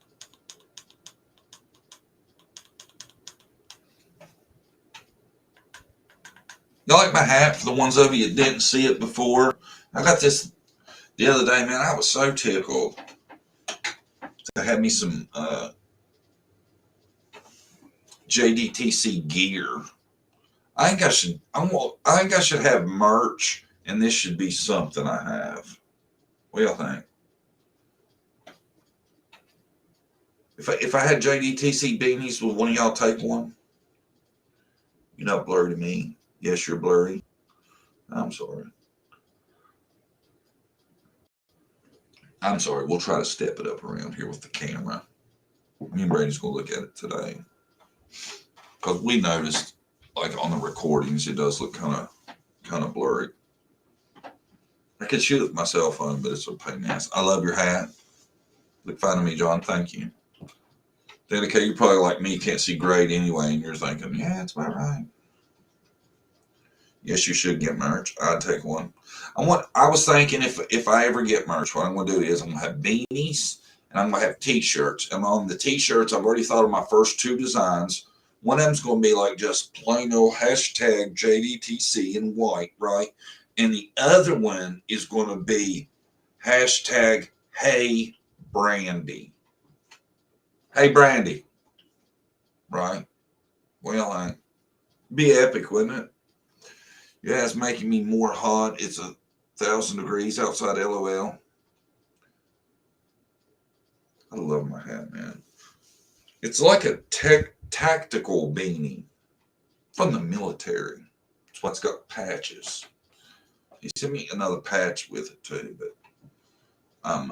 Y'all like my hat? For the ones of you that didn't see it before, I got this the other day, man. I was so tickled to have me some JDTC gear. I think I should have merch, and this should be something I have. What do y'all think? If I had JDTC beanies, would one of y'all take one? You're not blurry to me. Yes, you're blurry. I'm sorry. I'm sorry. We'll try to step it up around here with the camera. Me and Brady's gonna look at it today because we noticed, like on the recordings, it does look kind of blurry. I could shoot it with my cell phone, but it's a pain in the ass. I love your hat. Look fine to me, John. Thank you. Danica, you're probably like me, can't see great anyway, and you're thinking, yeah, it's about right. Yes, you should get merch. I'd take one. I was thinking if I ever get merch, what I'm going to do is I'm going to have beanies and I'm going to have T-shirts. And on the T-shirts, I've already thought of my first 2 designs. One of them's going to be like just plain old hashtag JDTC in white, right? And the other one is going to be hashtag Hey Brandy. Hey Brandy, right? Well, be epic, wouldn't it? Yeah, it's making me more hot. It's 1,000 degrees outside. LOL. I love my hat, man. It's like a tactical beanie from the military. That's why it's got patches. He sent me another patch with it too, but I'm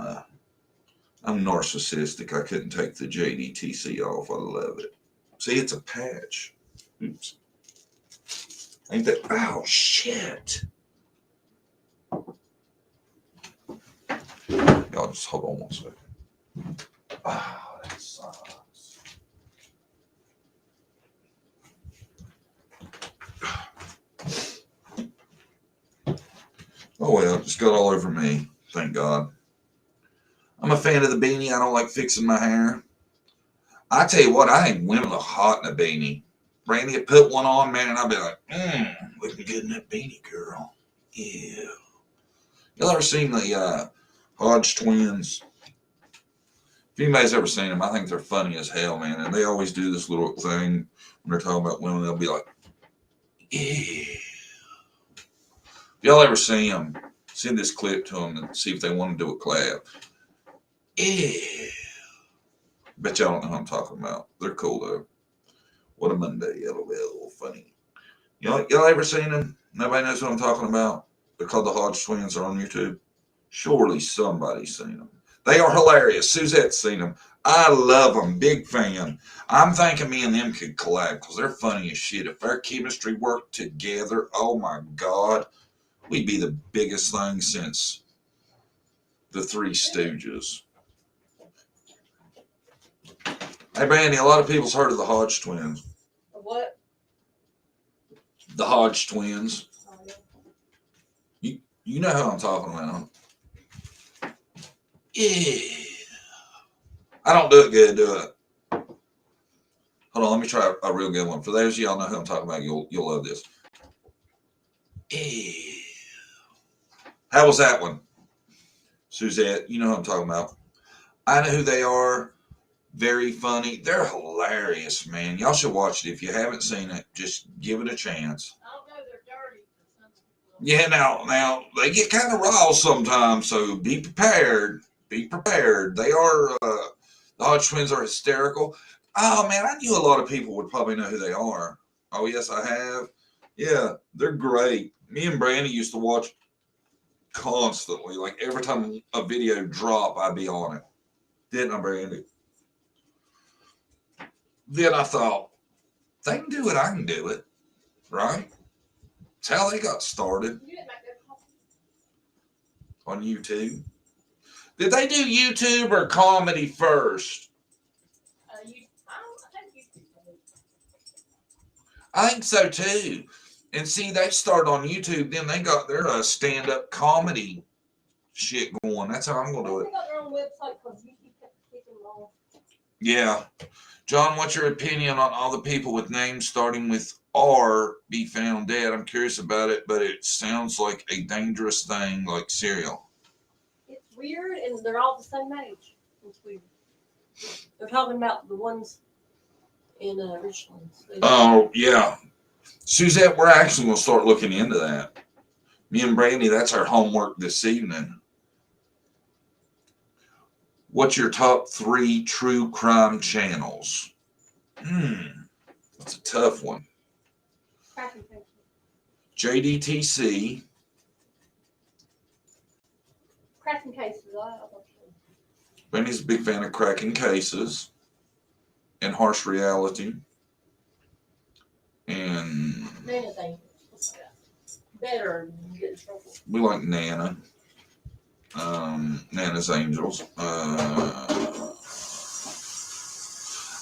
narcissistic. I couldn't take the JDTC off. I love it. See, it's a patch. Oops. Ain't that? Oh shit! Y'all just hold on one second. Oh, that sucks. Oh well, it just got all over me. Thank God. I'm a fan of the beanie. I don't like fixing my hair. I tell you what, I think women look hot in a beanie. Brandy would put one on, man, and I'd be like, looking good in that beanie, girl. Yeah. Y'all ever seen the Hodge twins? If anybody's ever seen them, I think they're funny as hell, man. And they always do this little thing when they're talking about women. They'll be like, yeah. If y'all ever see them, send this clip to them and see if they want to do a collab. Yeah. Bet y'all don't know who I'm talking about. They're cool, though. What a Monday. LOL. Funny. Y'all ever seen them? Nobody knows what I'm talking about. They're called the Hodge twins. They're on YouTube. Surely somebody's seen them. They are hilarious. Suzette's seen them. I love them. Big fan. I'm thinking me and them could collab because they're funny as shit. If our chemistry worked together, oh my God, we'd be the biggest thing since the Three Stooges. Hey, Brandy, a lot of people's heard of the Hodge twins. What? The Hodge twins. Oh, yeah. You know who I'm talking about. Yeah. I don't do it good, do it. Hold on, let me try a real good one. For those of y'all know who I'm talking about, you'll love this. Yeah. How was that one? Suzette, you know who I'm talking about. I know who they are. Very funny. They're hilarious, man. Y'all should watch it. If you haven't seen it, just give it a chance. I don't know, they're dirty. Yeah, now they get kind of raw sometimes, so be prepared. Be prepared. They are the Hodge twins are hysterical. Oh man, I knew a lot of people would probably know who they are. Oh yes, I have. Yeah, they're great. Me and Brandy used to watch constantly. Like every time a video drop, I'd be on it. Didn't I, Brandy? Then I thought, they can do it, I can do it. Right? That's how they got started. On YouTube. Did they do YouTube or comedy first? I think so too. And see, they started on YouTube, then they got their stand-up comedy shit going. That's how I'm going to do it. They got their own website because YouTube kept kicking them off. Yeah. John, what's your opinion on all the people with names starting with R be found dead? I'm curious about it, but it sounds like a dangerous thing like cereal. It's weird, and they're all the same age. It's weird. They're talking about the ones in Richland. Oh, yeah. Suzette, we're actually going to start looking into that. Me and Brandy, that's our homework this evening. What's your top 3 true crime channels? That's a tough one. JDTC. Cracking Cases. Brandy's a big fan of Cracking Cases and Harsh Reality. And Nana thing. Better get in trouble. We like Nana. Nana's Angels.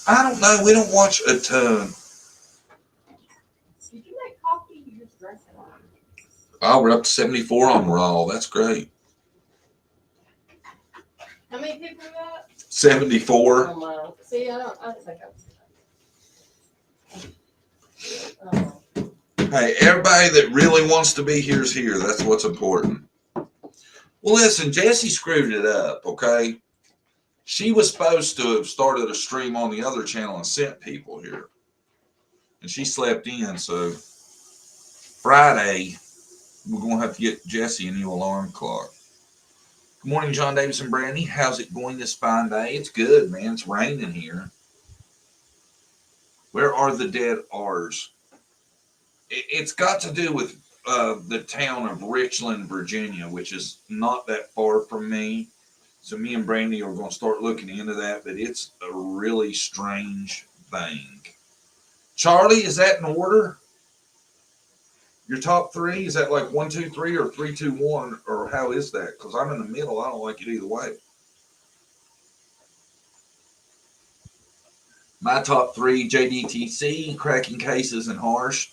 I don't know. We don't watch a ton. Did you make coffee? You just drank it. Oh, we're up to 74 on Raw. That's great. How many people we got? 74. Oh my. See, I don't think I. Hey, everybody that really wants to be here is here. That's what's important. Well, listen, Jessie screwed it up, okay? She was supposed to have started a stream on the other channel and sent people here. And she slept in, so Friday, we're going to have to get Jessie a new alarm clock. Good morning, John Davis and Brandy. How's it going this fine day? It's good, man. It's raining here. Where are the dead R's? It's got to do with the town of Richland, Virginia, which is not that far from me. So me and Brandy are going to start looking into that, but it's a really strange thing. Charlie, is that in order? Your top three? Is that like 1, 2, 3 or 3, 2, 1? Or how is that? Because I'm in the middle. I don't like it either way. My top three, JDTC, Cracking Cases, and Harsh.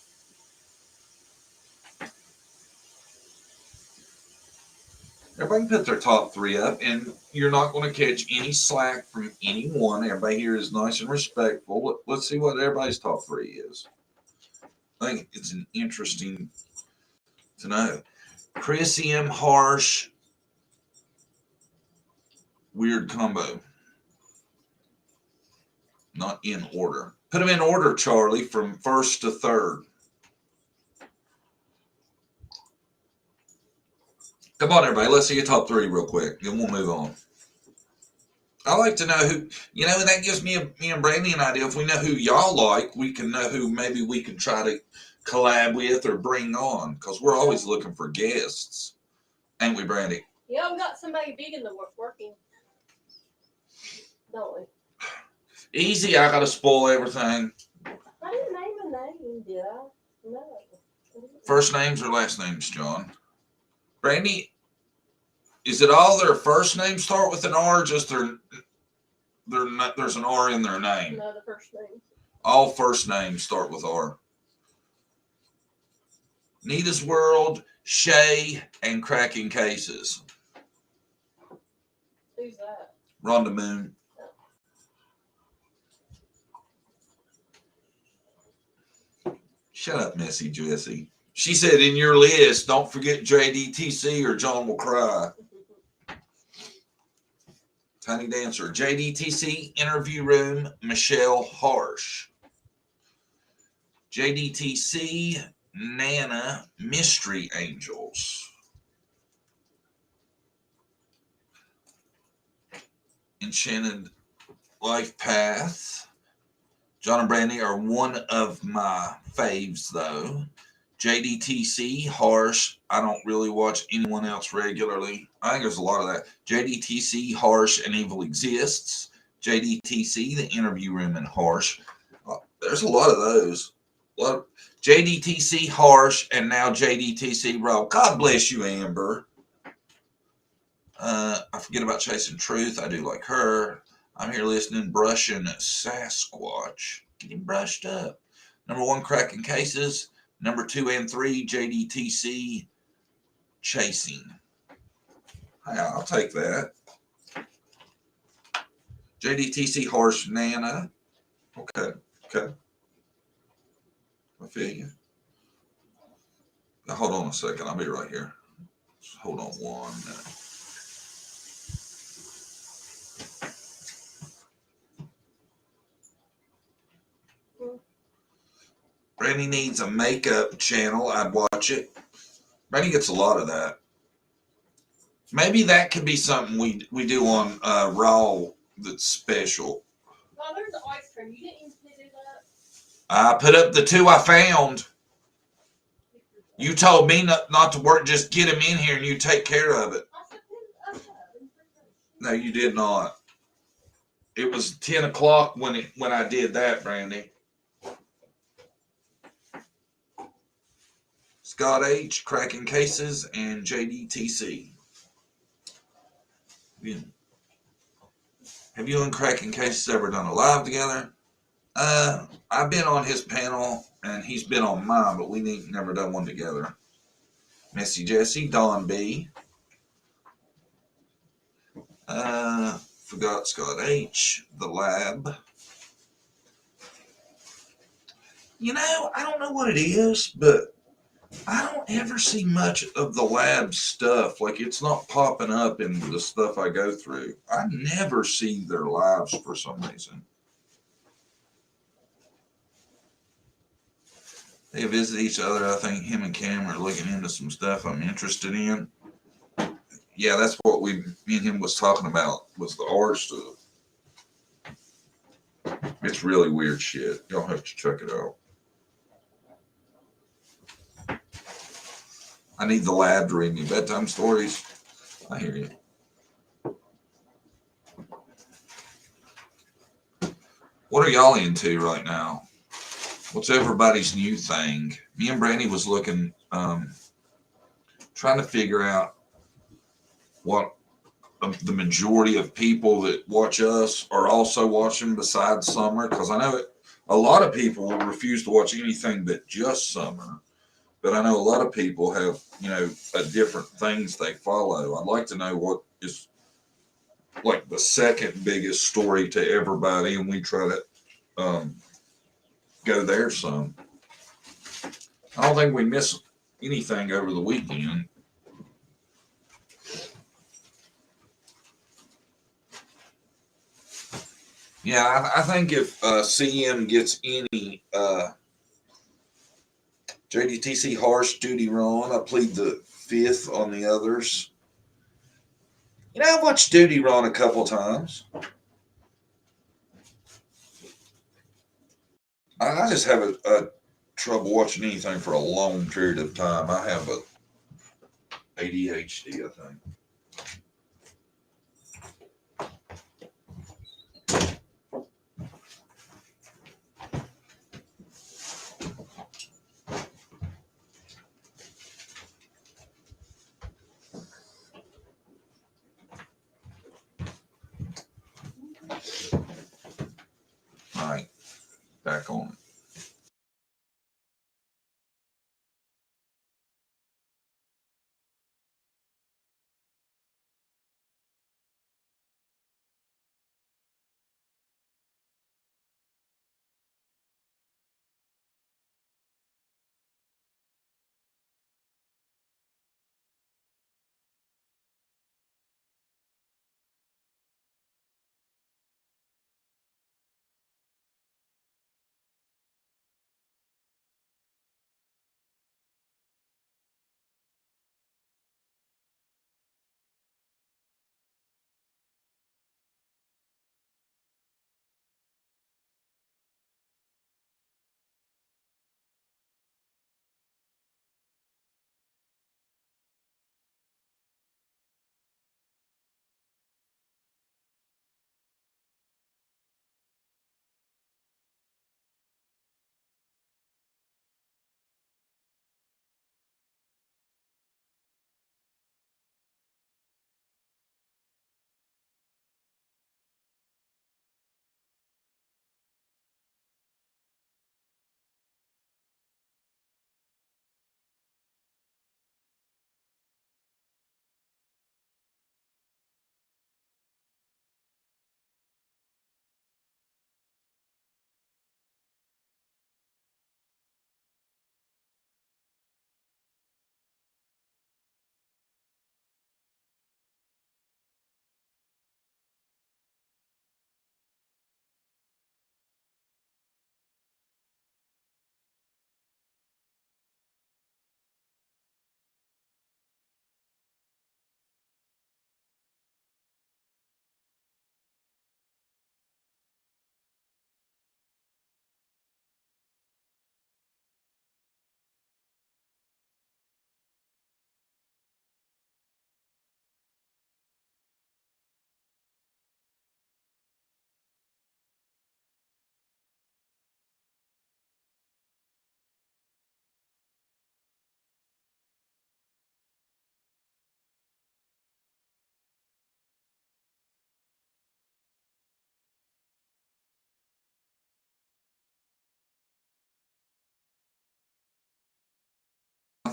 Everybody can put their top three up, and you're not going to catch any slack from anyone. Everybody here is nice and respectful. Let's see what everybody's top three is. I think it's an interesting to know. Chris M. Harsh. Weird combo. Not in order. Put them in order, Charlie, from first to third. Come on, everybody. Let's see your top three real quick. Then we'll move on. I like to know who, and that gives me and Brandy an idea. If we know who y'all like, we can know who maybe we can try to collab with or bring on, because we're always looking for guests. Ain't we, Brandy? Yeah, we got somebody big in the working. Don't we? Easy, I got to spoil everything. I didn't name a name, did I? No. First names or last names, John? Brandy, is it all their first names start with an R, or just there's an R in their name? No, the first name. All first names start with R. Nita's World, Shay, and Cracking Cases. Who's that? Rhonda Moon. Shut up, Messy Jessie. She said in your list, don't forget JDTC or John will cry. Tiny Dancer. JDTC Interview Room, Michelle Harsh. JDTC Nana Mystery Angels. Enchanted Life Path. John and Brandy are one of my faves, though. JDTC, Harsh. I don't really watch anyone else regularly. I think there's a lot of that. JDTC, Harsh, and Evil Exists. JDTC, The Interview Room, and Harsh. There's a lot of those. JDTC, Harsh, and now JDTC, Roll. God bless you, Amber. I forget about Chasing Truth. I do like her. I'm here listening, brushing Sasquatch. Getting brushed up. Number 1, Cracking Cases. Number 2 and 3, JDTC, Chasing. Hey, I'll take that. JDTC, Harsh, Nana. Okay. I feel you. Now, hold on a second. I'll be right here. Just hold on 1 minute. Brandy needs a makeup channel. I'd watch it. Brandy gets a lot of that. Maybe that could be something we do on Raw that's special. Oh, there's the ice cream. You didn't even do that. I put up the 2 I found. You told me not to work, just get them in here and you take care of it. No, you did not. It was 10 o'clock when I did that, Brandy. Scott H, Cracking Cases, and JDTC. Have you and Cracking Cases ever done a live together? I've been on his panel and he's been on mine, but we never done one together. Missy Jessie, Don B. Forgot Scott H. The Lab. I don't know what it is, but I don't ever see much of the Lab stuff. Like, it's not popping up in the stuff I go through. I never see their lives for some reason. They visit each other. I think him and Cam are looking into some stuff I'm interested in. Yeah, that's what me and him was talking about, was the art stuff. It's really weird shit. Y'all have to check it out. I need the Lab to read me bedtime stories. I hear you. What are y'all into right now? What's everybody's new thing? Me and Brandy was looking, trying to figure out what the majority of people that watch us are also watching besides summer, because I know a lot of people refuse to watch anything but just summer, but I know a lot of people have different things they follow. I'd like to know what is like the second biggest story to everybody, and we try to go there some. I don't think we miss anything over the weekend. Yeah, I think if CM gets any JDTC harsh duty run, I plead the fifth on the others. I've watched Duty Run a couple times. I just have a trouble watching anything for a long period of time. I have a ADHD, I think. All right, back on.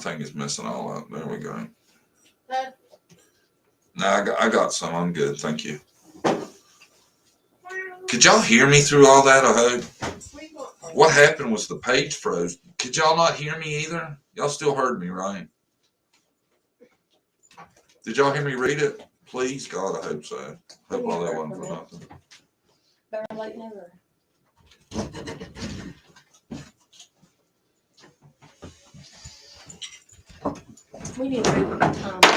thing is messing all up. There we go. Huh? No, I got some. I'm good. Thank you. Could y'all hear me through all that? I hope. What happened was the page froze. Could y'all not hear me either? Y'all still heard me, right? Did y'all hear me read it? Please, God, I hope so. Hope all that wasn't for nothing. Better late than never. We need to read the time to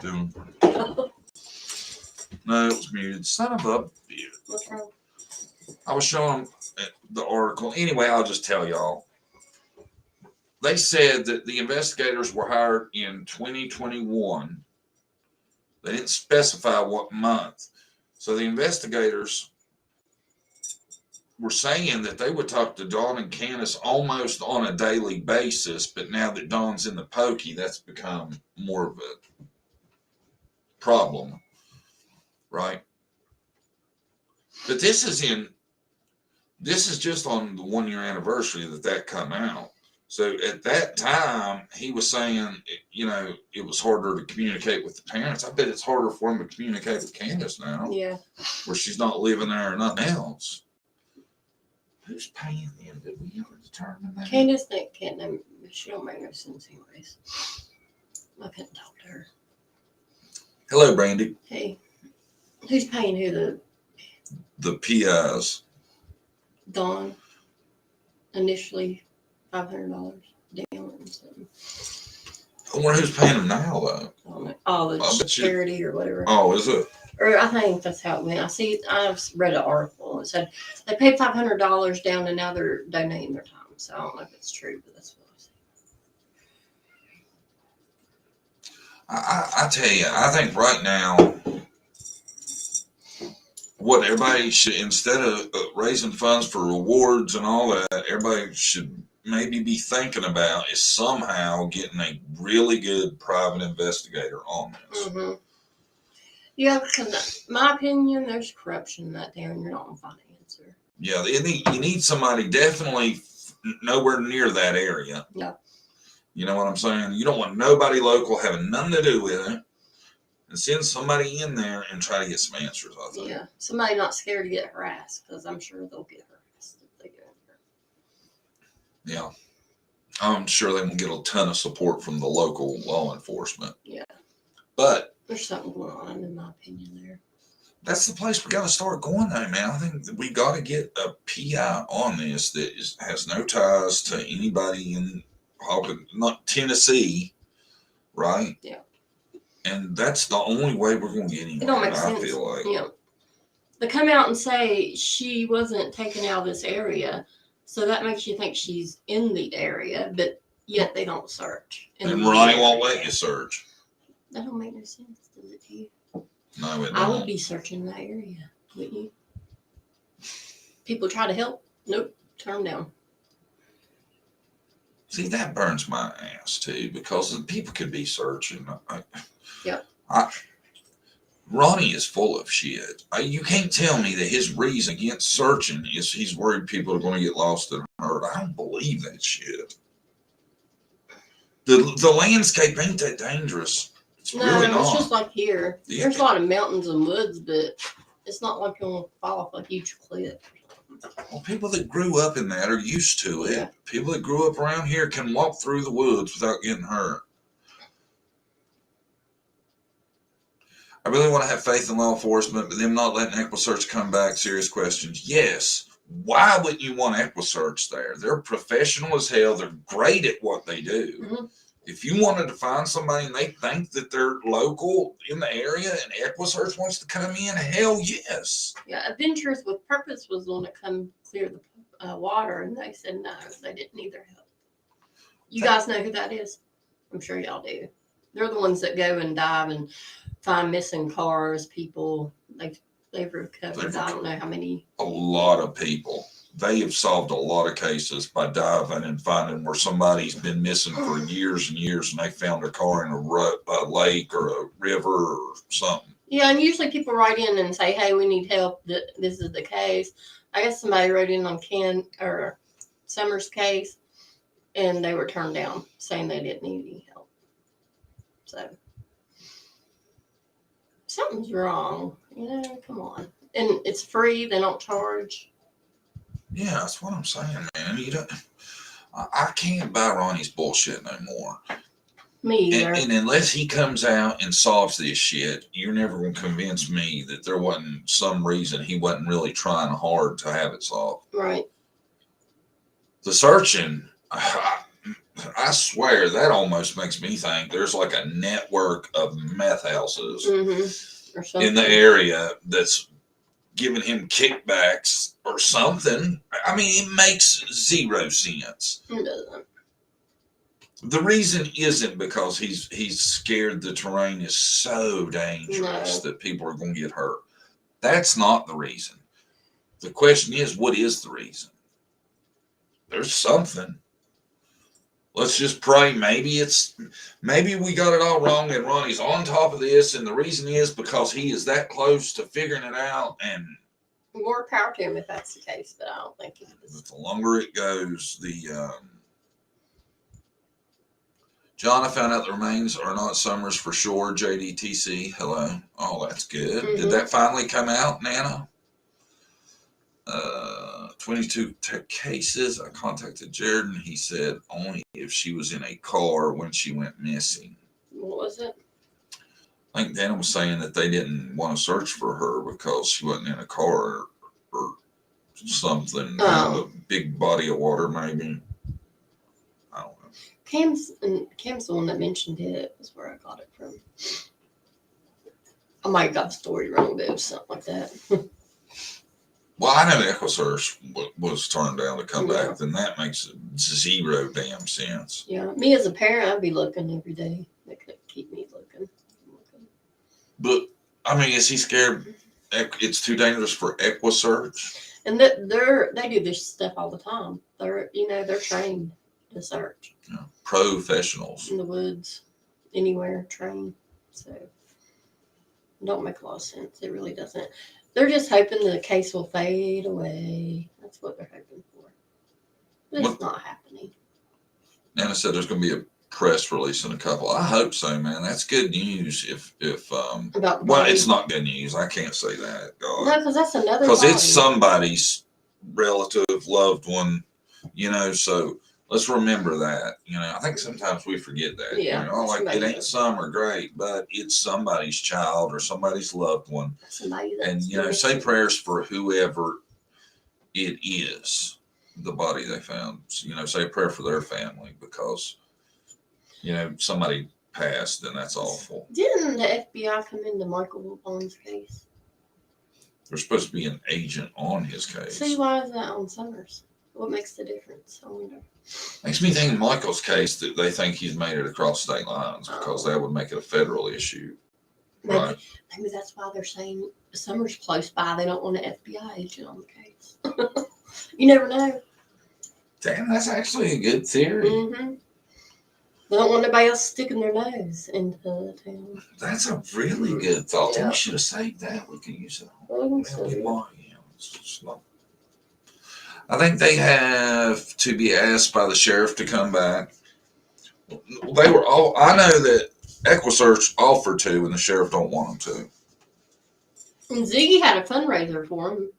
Doing. No, it was muted. Son of a bitch. What's wrong? I was showing them the article. Anyway, I'll just tell y'all. They said that the investigators were hired in 2021. They didn't specify what month. So the investigators were saying that they would talk to Dawn and Candace almost on a daily basis, but now that Dawn's in the pokey, that's become more of a problem, right? But this is just on the 1 year anniversary that come out. So at that time, he was saying, it was harder to communicate with the parents. I bet it's harder for him to communicate with Candace now. Yeah. Where she's not living there or nothing else. Who's paying them? Did we ever determine that? Candace can't name. She don't make no sense anyways. I couldn't talk to her. Hello, Brandy. Hey, who's paying who? The PIs. Dawn. Initially, $500 down and something. I wonder who's paying them now, though. Oh, the charity or whatever. Oh, is it? Or I think that's how it went. I've read an article. It said they paid $500 down and now they're donating their time. So I don't know if it's true, but that's what I see. I tell you, I think right now, what everybody should, instead of raising funds for rewards and all that, everybody should maybe be thinking about is somehow getting a really good private investigator on this. Mm-hmm. Yeah, because in my opinion, there's corruption in that there, and you're not going to find an answer. Yeah, you need somebody definitely nowhere near that area. Yeah. You know what I'm saying? You don't want nobody local having nothing to do with it. And send somebody in there and try to get some answers, I think. Yeah, somebody not scared to get harassed, because I'm sure they'll get harassed if they get in there. Yeah. I'm sure they won't get a ton of support from the local law enforcement. Yeah. But there's something going on, in my opinion, there. That's the place we got to start going, though, man. I think that we got to get a PI on this that has no ties to anybody in not Tennessee, right? Yeah. And that's the only way we're going to get anywhere. It don't make sense. I feel like. Yeah. They come out and say she wasn't taken out of this area, so that makes you think she's in the area, but yet they don't search. And Ronnie won't let you search. That don't make no sense, does it to you? No, it don't. I would be searching that area, wouldn't you? People try to help. Nope. Turn them down. See, that burns my ass, too, because people could be searching. Yep. Ronnie is full of shit. You can't tell me that his reason against searching is he's worried people are going to get lost and hurt. I don't believe that shit. The landscape ain't that dangerous. It's really not. It's just like here. Yeah. There's a lot of mountains and woods, but it's not like you'll fall off a huge cliff. Well, people that grew up in that are used to it. Yeah. People that grew up around here can walk through the woods without getting hurt. I really want to have faith in law enforcement, but them not letting EquiSearch come back, serious questions. Yes. Why wouldn't you want EquiSearch there? They're professional as hell. They're great at what they do. Mm-hmm. If you wanted to find somebody and they think that they're local in the area and EquiSearch wants to come in, hell yes. Yeah, Adventures with Purpose was the one to come clear the water, and they said no, they didn't need their help. You guys know who that is? I'm sure y'all do. They're the ones that go and dive and find missing cars, people. They've recovered. I don't know how many. A lot of people. They have solved a lot of cases by diving and finding where somebody's been missing for years and years, and they found their car in a lake or a river or something. Yeah, and usually people write in and say, "Hey, we need help. This is the case." I guess somebody wrote in on Ken or Summer's case, and they were turned down, saying they didn't need any help. So something's wrong. Come on. And it's free. They don't charge. Yeah, that's what I'm saying, man. I can't buy Ronnie's bullshit no more. Me either. And unless he comes out and solves this shit, you're never going to convince me that there wasn't some reason he wasn't really trying hard to have it solved. Right. The searching, I swear, that almost makes me think there's like a network of meth houses in the area that's giving him kickbacks or something. I mean, it makes zero sense. It doesn't. The reason isn't because he's scared the terrain is so dangerous that people are going to get hurt. That's not the reason. The question is, what is the reason? There's something. Let's just pray. Maybe we got it all wrong and Ronnie's on top of this, and the reason is because he is that close to figuring it out. And more power to him if that's the case, but I don't think it is. The longer it goes, John, I found out the remains are not Summers for sure. JDTC, hello. Oh, that's good. Did that finally come out, Nana? 22 cases. I contacted Jared, and he said only if she was in a car when she went missing. What was it? I think Dana was saying that they didn't want to search for her because she wasn't in a car or something. A big body of water, maybe. I don't know. Cam's the one that mentioned it. Was where I got it from. I might have got the story wrong, but it was something like that. Well, I know EquuSearch was turned down to come back. Then that makes zero damn sense. Yeah, me as a parent, I'd be looking every day. They could keep me looking. But I mean, is he scared? It's too dangerous for EquuSearch. And they do this stuff all the time. They're trained to search. Yeah. Professionals in the woods, anywhere, trained. So it don't make a lot of sense. It really doesn't. They're just hoping the case will fade away. That's what they're hoping for. But it's not happening. Nana said there's going to be a press release in a couple. I hope so, man. That's good news. It's not good news. I can't say that. God. No, because that's another. Because it's somebody's relative, loved one. So let's remember that. I think sometimes we forget that. Yeah. It ain't Summer, great, but it's somebody's child or somebody's loved one. And say prayers for whoever it is, the body they found. Say a prayer for their family because somebody passed, and that's awful. Didn't the FBI come into Michael Bond's case? There's supposed to be an agent on his case. See, why is that on Summers? What makes the difference? I wonder. Makes me think in Michael's case that they think he's made it across state lines because that would make it a federal issue. Right? Maybe that's why they're saying Summers close by. They don't want an FBI agent on the case. You never know. Damn, that's actually a good theory. Mm-hmm. They don't want nobody else sticking their nose into the town. That's a really good thought. Yeah. We should have saved that. We could use it. I think they have to be asked by the sheriff to come back. They were all. I know that EquuSearch offered to, and the sheriff don't want them to. And Ziggy had a fundraiser for him.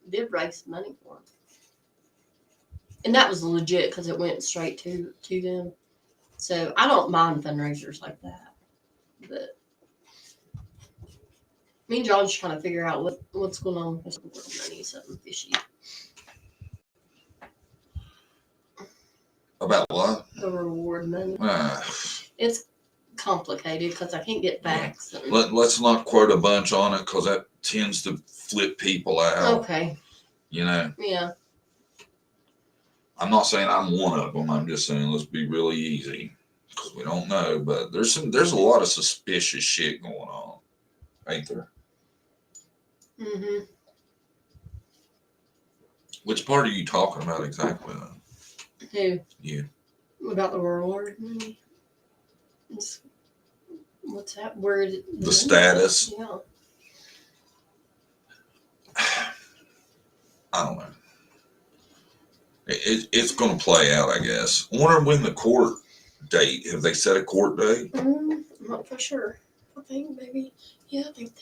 Did raise money for him, and that was legit because it went straight to them. So I don't mind fundraisers like that, but me and John's trying to figure out what's going on with the world money. Something fishy. About what? The reward money. It's complicated because I can't get facts. Let's not quote a bunch on it because that tends to flip people out. Okay. Yeah. I'm not saying I'm one of them. I'm just saying let's be really easy because we don't know. But there's a lot of suspicious shit going on, ain't there? Mm-hmm. Which part are you talking about exactly? Who? You. About the reward money? What's that word? The status. Yeah. I don't know. It's going to play out, I guess. I wonder when the court date. Have they set a court date? I'm not for sure. I think maybe. Yeah, I think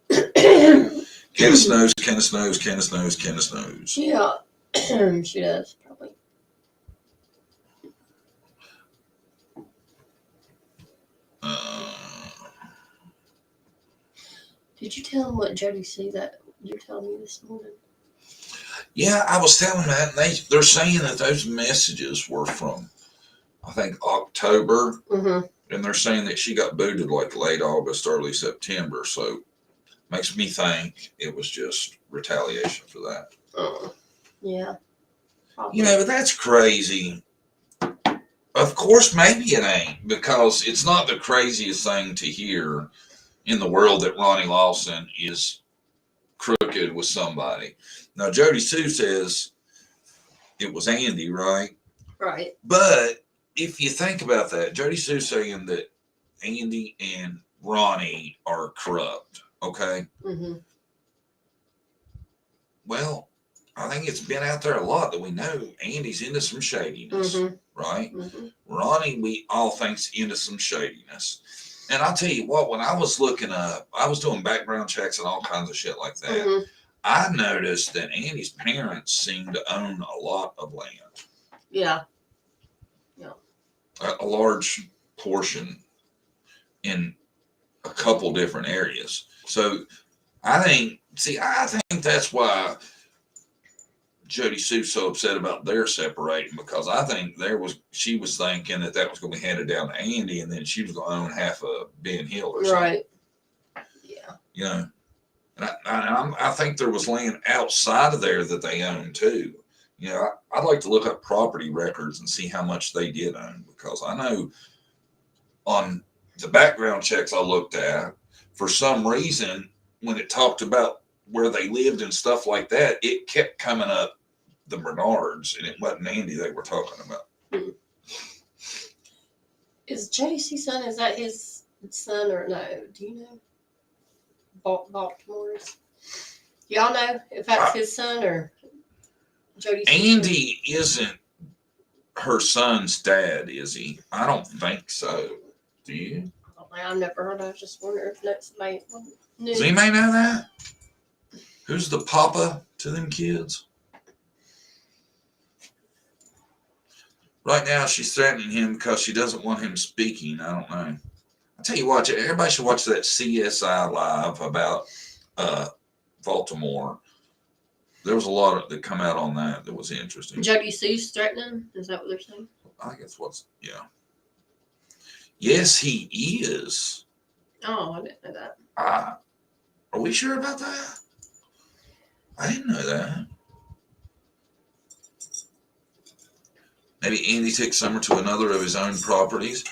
they did. Candace knows. Candace knows. Candace knows. Candace knows. Yeah, she does probably. Did you tell him what Jody C that you're telling me this morning? Yeah, I was telling that, and they're saying that those messages were from, I think, October, and they're saying that she got booted like late August, early September. So makes me think it was just retaliation for that. Yeah. Probably. You know, but that's crazy. Of course, maybe it ain't, because it's not the craziest thing to hear in the world that Ronnie Lawson is crooked with somebody. Now, Jody Sue says it was Andy, right? Right. But if you think about that, Jody Sue saying that Andy and Ronnie are corrupt, okay? Well, I think it's been out there a lot that we know Andy's into some shadiness, right? Ronnie, we all think's into some shadiness. And I'll tell you what, when I was looking up, I was doing background checks and all kinds of shit like that. I noticed that Andy's parents seem to own a lot of land. Yeah. A large portion in a couple different areas. So I think that's why Jody Sue's so upset about their separating, because I think she was thinking that was going to be handed down to Andy, and then she was going to own half of Ben Hill or something. Right. Yeah. You know, and I think there was land outside of there that they owned too. You know, I'd like to look up property records and see how much they did own, because I know on the background checks I looked at, for some reason, when it talked about where they lived and stuff like that, it kept coming up the Bernards, and it wasn't Andy they were talking about. Is JDC's son, is that his son or no? Do you know? Baltimore's. Y'all know if that's his son or Jody? Andy isn't her son's dad, is he? I don't think so. Do you? I've never heard. I was just wondering if that's somebody knew. Does anybody know that? Who's the papa to them kids? Right now, she's threatening him because she doesn't want him speaking. I don't know. I tell you what, everybody should watch that CSI Live about Baltimore. There was a lot that come out on that was interesting. Jody Sue's threatening? Is that what they're saying? I guess yeah. Yes, he is. Oh, I didn't know that. Are we sure about that? I didn't know that. Maybe Andy takes Summer to another of his own properties.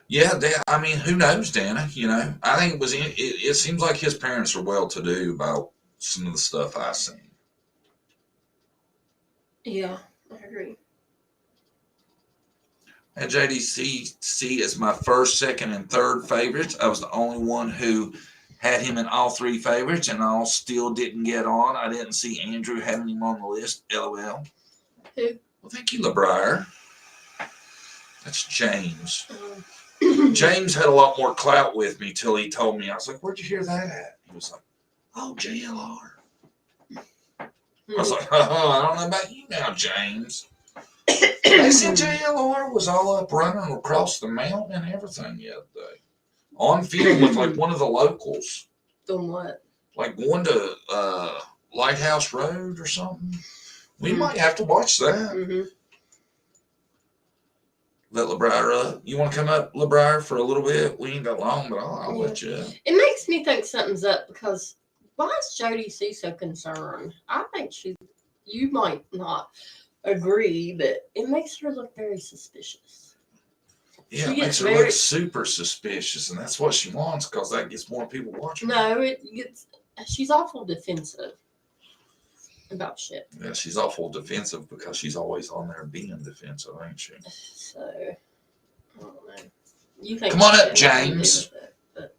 Yeah, I mean, who knows, Dana? You know, I think it seems like his parents are well-to-do about some of the stuff I've seen. Yeah, I agree. And JDC is my first, second, and third favorites. I was the only one who had him in all three favorites, and all still didn't get on. I didn't see Andrew having him on the list. LOL. Who? Well, thank you, LeBrier. That's James. James had a lot more clout with me till he told me. I was like, "Where'd you hear that at?" He was like, "Oh, JLR." I was like, "I don't know about you now, James." They said JLR was all up running across the mountain and everything the other day. On film with like one of the locals. Doing what? Like going to Lighthouse Road or something. We might have to watch that. Let LeBrier up. You want to come up, LeBrier, for a little bit? We ain't got long, but I'll let you up. It makes me think something's up, because why is Jody C so concerned? I think you might not agree, but it makes her look very suspicious. Yeah, it makes her look super suspicious, and that's what she wants, because that gets more people watching. No, she's awful defensive about shit. Yeah, she's awful defensive because she's always on there being defensive, ain't she? So, I don't know. You think? Come on up, James. But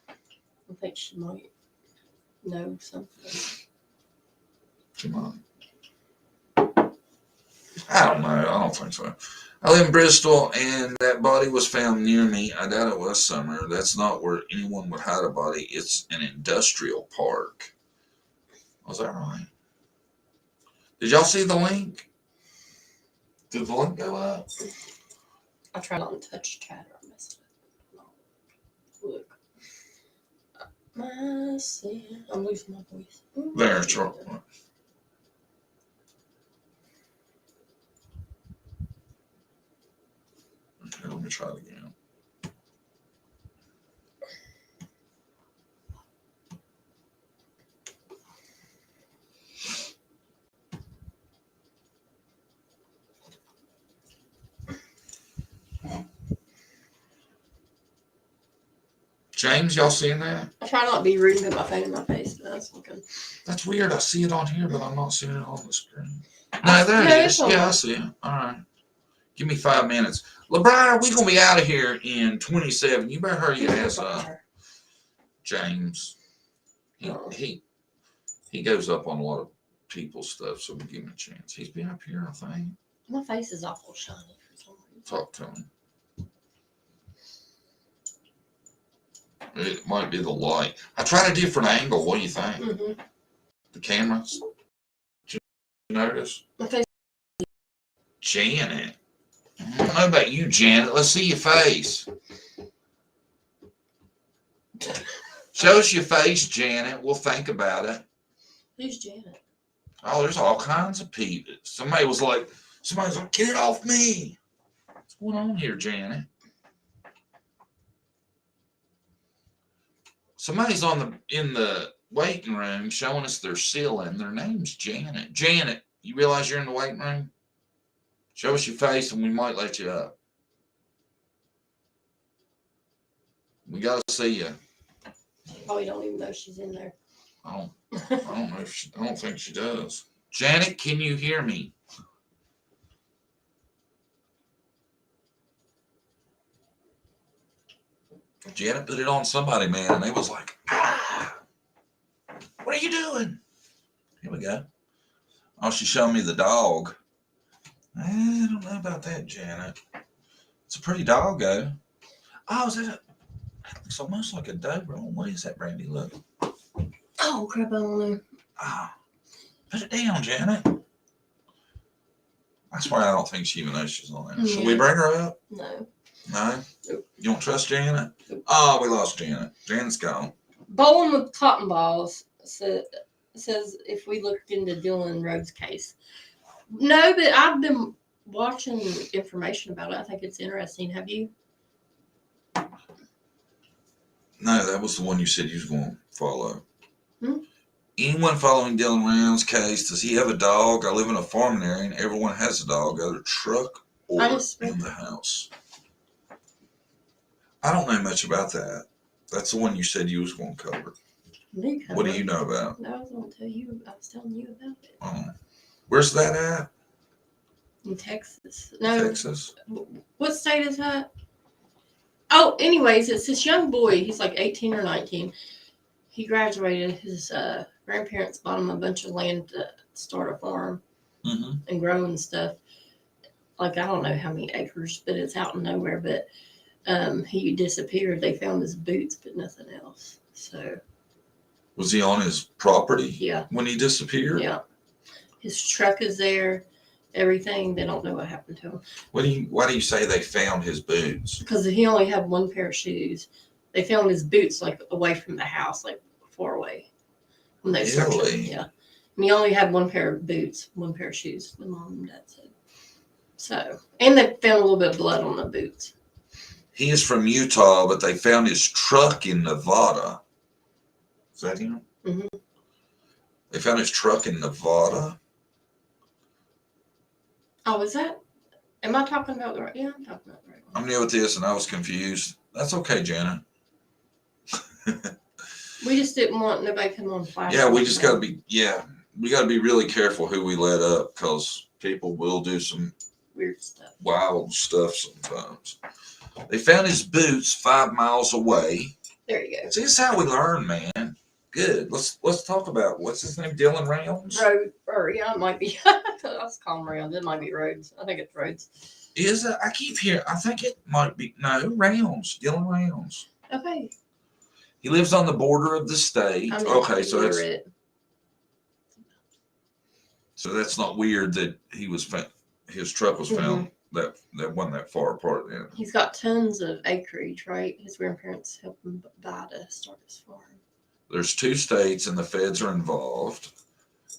I think she might know something. Come on. I don't know. I don't think so. I live in Bristol, and that body was found near me. I doubt it was Summer. That's not where anyone would hide a body. It's an industrial park. Was that right? Did y'all see the link? Did the link go up? I try not to touch chat or mess it up. Look. I'm losing my voice. There, Charles. Okay, let me try it again. James, y'all seeing that? I try not to be rude and put my phone in my face, but that's looking. That's weird. I see it on here, but I'm not seeing it on the screen. No, there it is. Yeah, I see it. All right. Give me 5 minutes. LeBron, we're going to be out of here in 27. You better hurry your ass up. James. He goes up on a lot of people's stuff, so we'll give him a chance. He's been up here, I think. My face is awful shiny for some reason. Talk to him. It might be the light. I tried a different angle. What do you think? Mm-hmm. The cameras? Did you notice? My face. Janet. I don't know about you, Janet. Let's see your face. Show us your face, Janet. We'll think about it. Who's Janet? Oh, there's all kinds of people. Somebody's like, get it off me. What's going on here, Janet? Somebody's in the waiting room showing us their ceiling. Their name's Janet. Janet, you realize you're in the waiting room? Show us your face and we might let you up. We gotta see you. Probably don't even know she's in there. I don't know if I don't think she does. Janet, can you hear me? Janet put it on somebody, man, and they was like, what are you doing? Here we go. Oh, she showed me the dog. I don't know about that, Janet. It's a pretty dog, though. Oh, is that it looks almost like a Doberman. What is that, Brandy? Look. Oh, crap, I don't know. Oh, put it down, Janet. I swear I don't think she even knows she's on there. Yeah. Should we bring her up? No. No? Nope. You don't trust Janet? Nope. Oh, we lost Janet. Janet's gone. Bowling with cotton balls says if we looked into Dylan Rhodes' case. No, but I've been watching information about it. I think it's interesting. Have you? No, that was the one you said you was going to follow. Hmm? Anyone following Dylan Rhodes' case, does he have a dog? I live in a farming area and everyone has a dog, either truck or in the house. I don't know much about that. That's the one you said you was going to cover. What do you know about? No, I was going to tell you. I was telling you about it. Oh. Where's that at? In Texas. No. Texas. What state is that? Oh, anyways, it's this young boy. He's like 18 or 19. He graduated. His grandparents bought him a bunch of land to start a farm and grow and stuff. Like, I don't know how many acres, but it's out in nowhere. But he disappeared. They found his boots, but nothing else. So. Was he on his property? Yeah. When he disappeared? Yeah. His truck is there. Everything. They don't know what happened to him. Why do you say they found his boots? Because he only had one pair of shoes. They found his boots like away from the house, like far away. When they searched him, yeah. And he only had one pair of boots, one pair of shoes. The mom and dad said. So, and they found a little bit of blood on the boots. He is from Utah, but they found his truck in Nevada. Is that him? Mm-hmm. They found his truck in Nevada. Oh, is that? Am I talking about the right? Yeah, I'm talking about the right one. I'm new at this, and I was confused. That's okay, Janet. We just didn't want nobody come on fire. Yeah, we just got to be. Yeah, we got to be really careful who we let up because people will do some weird stuff, wild stuff sometimes. They found his boots 5 miles away. There you go. See, this is how we learn, man. Good. Let's talk about what's his name, Dylan Rounds. Road, or yeah, it might be. Let's call him Rounds. It might be Rhodes. I think it's Rhodes. Is it? I keep hearing. I think it might be Rounds. Dylan Rounds. Okay. He lives on the border of the state. I'm Okay, so illiterate. that's not weird that his truck was found that wasn't that far apart then. He's got tons of acreage, right? His grandparents helped him buy to start his farm. There's 2 states and the feds are involved.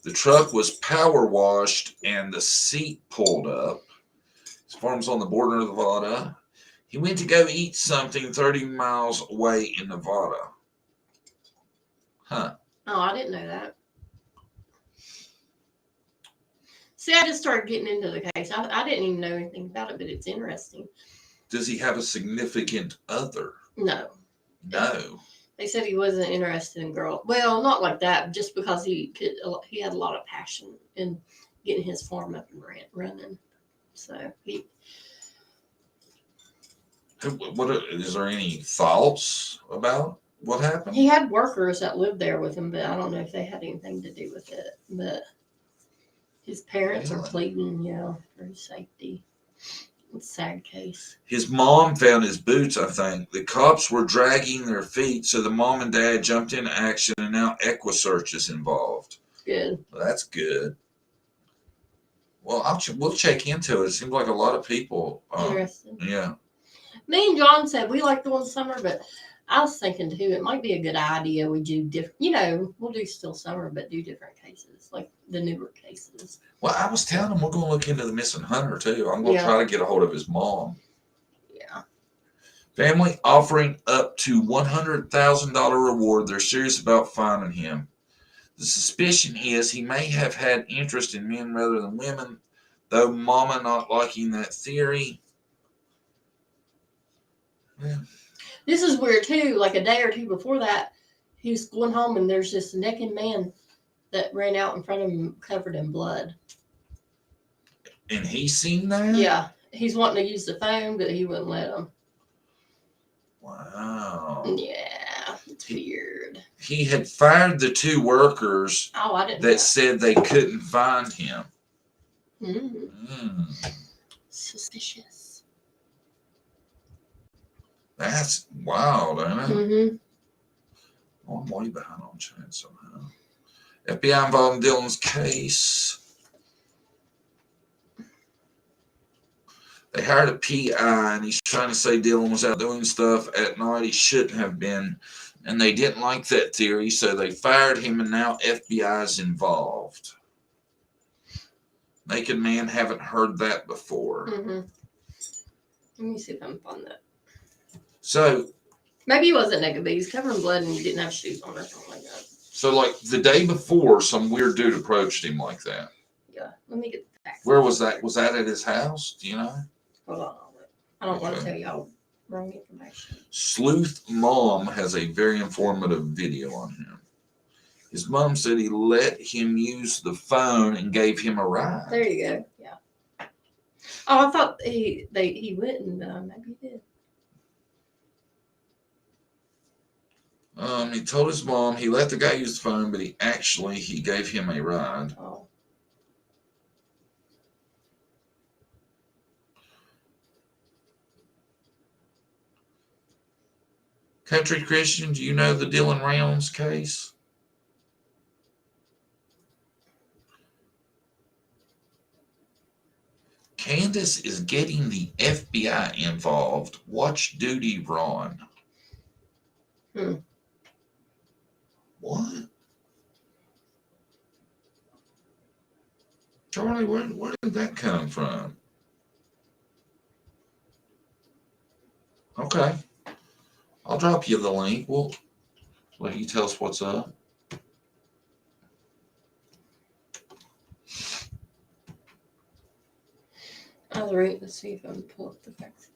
The truck was power washed and the seat pulled up. His farm's on the border of Nevada. He went to go eat something 30 miles away in Nevada. Huh. Oh, I didn't know that. See, I just started getting into the case. I didn't even know anything about it, but it's interesting. Does he have a significant other? No. No. They said he wasn't interested in girls. Well, not like that, just because he had a lot of passion in getting his farm up and running. So is there any thoughts about what happened? he had workers that lived there with him, but I don't know if they had anything to do with it. But his parents are pleading, for his safety. It's a sad case. His mom found his boots, I think. The cops were dragging their feet, so the mom and dad jumped into action, and now EquuSearch is involved. Good. Well, that's good. Well, we'll check into it. It seems like a lot of people. Interesting. Yeah. Me and John said we like doing summer, but I was thinking too, it might be a good idea we do different. We'll do still summer, but do different cases, like the newer cases. Well, I was telling him we're going to look into the missing hunter too. I'm going to try to get a hold of his mom. Yeah. Family offering up to $100,000 reward. They're serious about finding him. The suspicion is he may have had interest in men rather than women, though mama not liking that theory. Yeah. This is weird too. Like a day or two before that, he was going home and there's this naked man that ran out in front of him covered in blood. And he seen that? Yeah. He's wanting to use the phone, but he wouldn't let him. Wow. Yeah. It's weird. He had fired the 2 workers that said they couldn't find him. Suspicious. That's wild, ain't it? Mm-hmm. Oh, I'm way behind on chat somehow. FBI involved in Dylan's case. They hired a PI, and he's trying to say Dylan was out doing stuff at night he shouldn't have been, and they didn't like that theory, so they fired him, and now FBI is involved. Naked man, haven't heard that before. Mm-hmm. Let me see if I can find that. So maybe he wasn't naked, but he's covered in blood and he didn't have shoes on or something like that. So like the day before, some weird dude approached him like that. Yeah, let me get the facts. Where was that? Was that at his house? Do you know? Hold on. I don't want to tell y'all wrong information. Sleuth Mom has a very informative video on him. His mom said he let him use the phone and gave him a ride. There you go. Yeah. Oh, I thought he went and maybe he did. He told his mom he let the guy use the phone, but he gave him a ride. Oh. Country Christian, do you know the Dylan Rounds case? Candace is getting the FBI involved. Watch Duty Ron. What? Charlie, where did that come from? Okay. I'll drop you the link. We'll let you tell us what's up. I'll wait to see if I can pull up the facts.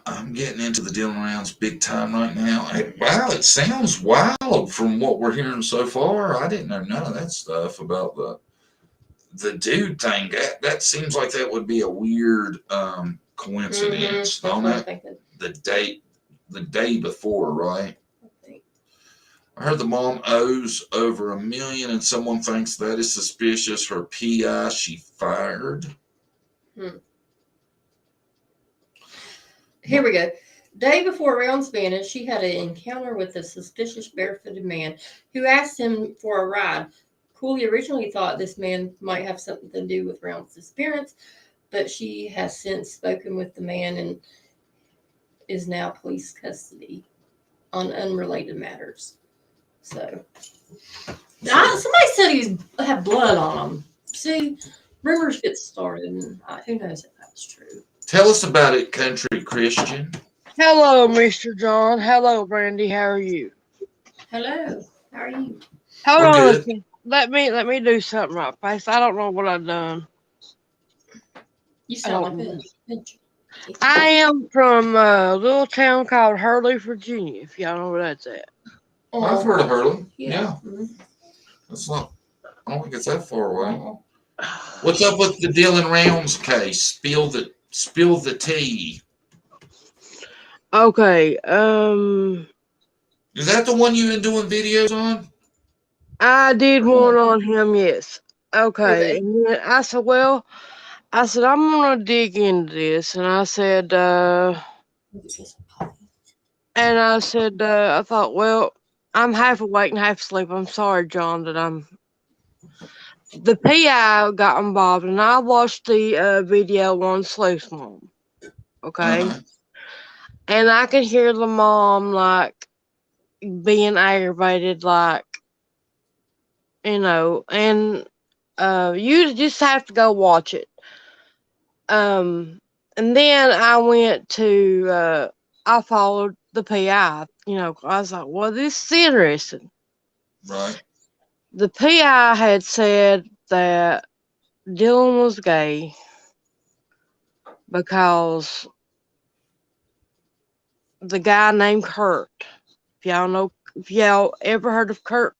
I'm getting into the Dylan Rounds big time right now. Wow, it sounds wild from what we're hearing so far. I didn't know none of that stuff about the dude thing, that seems like that would be a weird coincidence, That's don't what I'm it? thinking. The day before, right? I think. I heard the mom owes over $1 million, and someone thinks that is suspicious. Her PI she fired. Here we go. Day before rounds vanished, she had an encounter with a suspicious barefooted man who asked him for a ride. Cooley originally thought this man might have something to do with Round's disappearance, but she has since spoken with the man and is now police custody on unrelated matters. So, somebody said he's had blood on him. See, rumors get started, and who knows if that's true. Tell us about it, Country Christian. Hello, Mr. John. Hello, Brandy. How are you? Hello, how are you? Hold We're on a good. second. Let me do something right face. I don't know what I've done. You I sound don't like know. a I am from a little town called Hurley, Virginia, if y'all know where that's at. I've heard of Hurley. Yeah. Yeah. Mhm. That's not. I don't think it's that far away. Uh-uh. What's up with the Dylan Rounds case? Spill the tea. Okay, Is that the one you've been doing videos on? I did one on him, yes. Okay, Okay. and then I said, well, I'm gonna dig into this, and I said, I thought, well, I'm half awake and half asleep. I'm sorry, John, that the PI got involved, and I watched the video on Sleuth's mom. Okay, and I could hear the mom like being aggravated, like, and you just have to go watch it. And then I went to I followed the PI. I was like, well, this is interesting. Right. The PI had said that Dylan was gay because the guy named Kurt. If y'all ever heard of Kurt,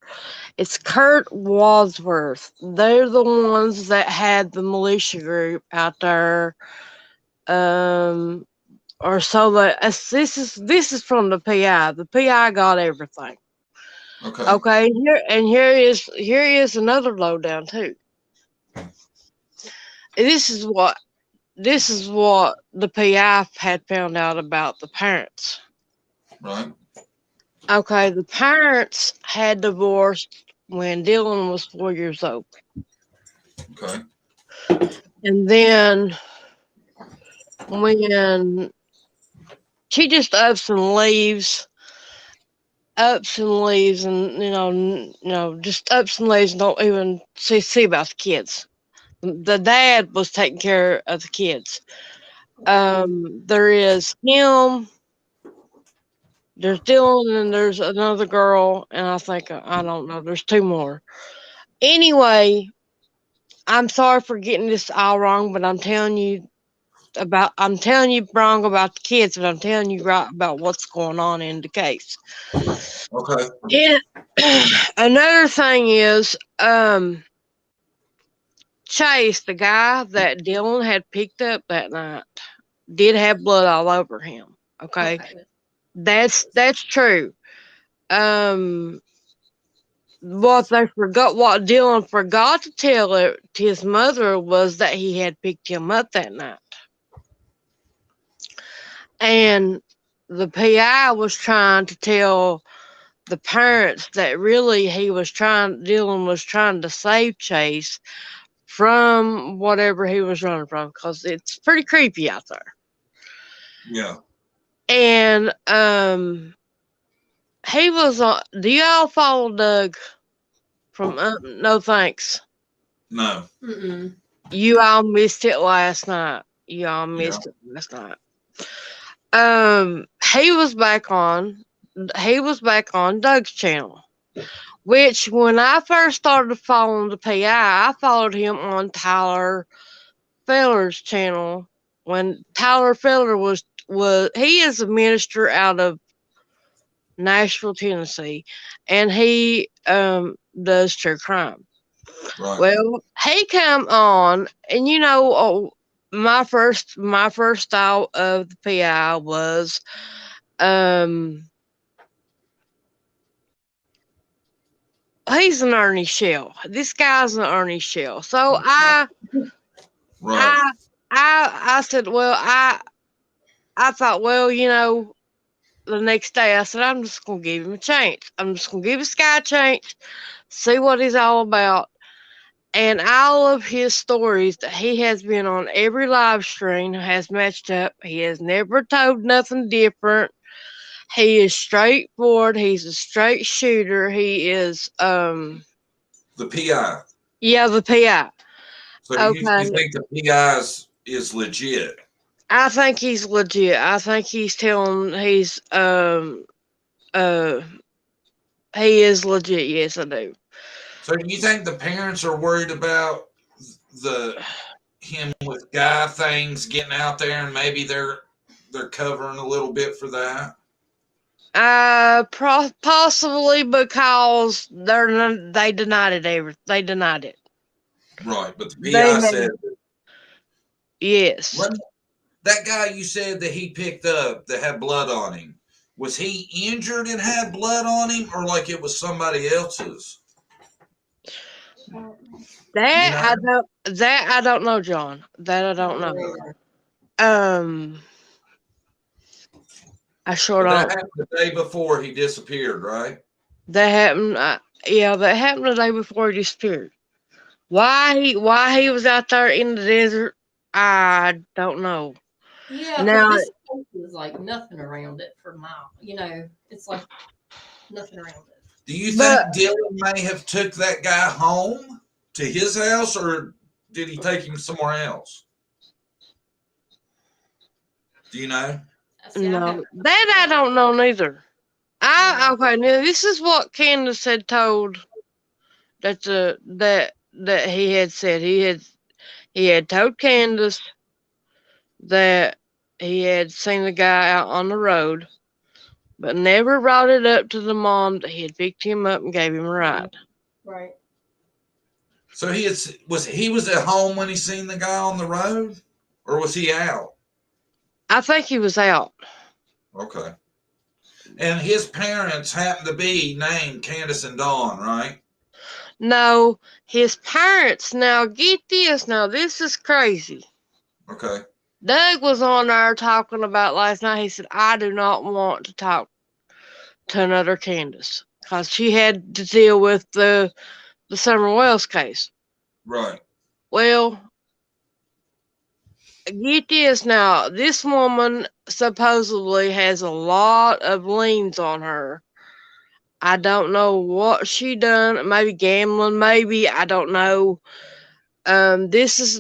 it's Kurt Wadsworth. They're the ones that had the militia group out there. Or so that this is from the PI. The PI got everything. Okay. Okay, here is another lowdown too. This is what the PI had found out about the parents. Right. Okay, the parents had divorced when Dylan was 4 years old. Okay. And then when she just ups and leaves, and just ups and leaves and don't even see about the kids. The dad was taking care of the kids. There is him. There's Dylan, and there's another girl, and I don't know. There's two more. Anyway, I'm sorry for getting this all wrong, but I'm telling you wrong about the kids, but I'm telling you right about what's going on in the case. Okay. And another thing is, Chase, the guy that Dylan had picked up that night, did have blood all over him. Okay. That's true. What Dylan forgot to tell his mother was that he had picked him up that night. And the PI was trying to tell the parents that really Dylan was trying to save Chase from whatever he was running from, because it's pretty creepy out there. Yeah. And he was on. Do y'all follow Doug from No Thanks? No. Mm-mm. You all missed it last night. He was back on Doug's channel, which when I first started following the PI, I followed him on Tyler Feller's channel when Tyler Feller was he is a minister out of Nashville, Tennessee, and he does true crime. Right. Well, he come on, and my first thought of the PI was, he's an Ernie Shell. This guy's an Ernie Shell. So Right. I said, well, I thought, well, the next day I said, I'm just gonna give him a chance. I'm just gonna give this guy a chance, see what he's all about. And all of his stories that he has been on every live stream has matched up. He has never told nothing different. He is straightforward. He's a straight shooter. He is The PI. yeah, the PI. So you Okay. think the PI is legit? I think he's legit. I think he is legit. Yes, I do. So do you think the parents are worried about him with guy things getting out there, and maybe they're covering a little bit for that? Possibly because they denied it. They denied it. Right, but the They PI had, said yes. that guy you said that he picked up that had blood on him. Was he injured and had blood on him, or like it was somebody else's? That I don't know, John. That I don't know. I sure But that don't. happened the day before he disappeared, right? That happened. Yeah, that happened the day before he disappeared. Why he was out there in the desert, I don't know. Yeah, Now, because this place is like nothing around it for a mile. It's like nothing around it. Do you but think Dylan may have took that guy home to his house, or did he take him somewhere else? Do you know? See, no, that I don't know neither. Okay. Now this is what Candace had told that he had said. He had told Candace that he had seen the guy out on the road, but never brought it up to the mom that he had picked him up and gave him a ride. Right. So he was at home when he seen the guy on the road, or was he out? I think he was out. Okay. And his parents happened to be named Candace and Dawn, right? No, his parents. Now get this. Now this is crazy. Okay. Doug was on there talking about last night. He said, I do not want to talk to another Candace because she had to deal with the Summer Wells case. Right. Well, get this now. This woman supposedly has a lot of liens on her. I don't know what she done. Maybe gambling. Maybe I don't know. This is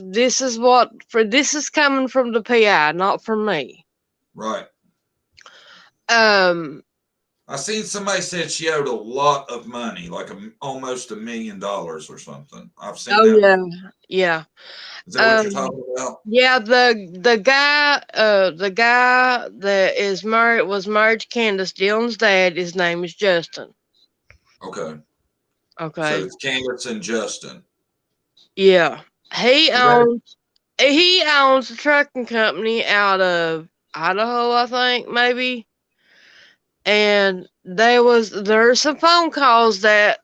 coming from the PI, not from me. Right. I seen somebody said she owed a lot of money, like almost $1 million or something. I've seen that. Yeah, yeah. Is that what you're talking about? Yeah, the guy that was married to Candace, Dylan's dad, his name is Justin. Okay. Okay. So it's Candace and Justin. Yeah. He owns a trucking company out of Idaho, I think, maybe. And there's some phone calls that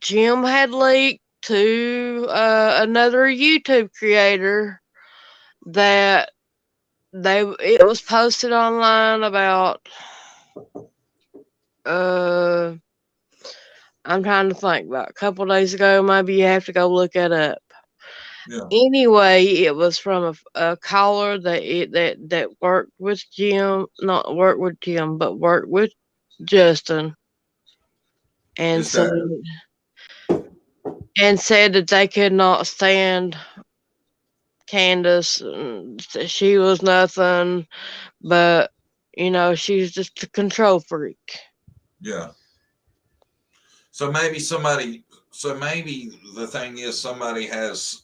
Jim had leaked to another YouTube creator that it was posted online about I'm trying to think, about a couple days ago. Maybe you have to go look it up. Yeah. Anyway, it was from a caller that worked with Jim, not worked with Jim, but worked with Justin, and said that they could not stand Candace. She was nothing but, she's just a control freak. Yeah. So maybe the thing is somebody is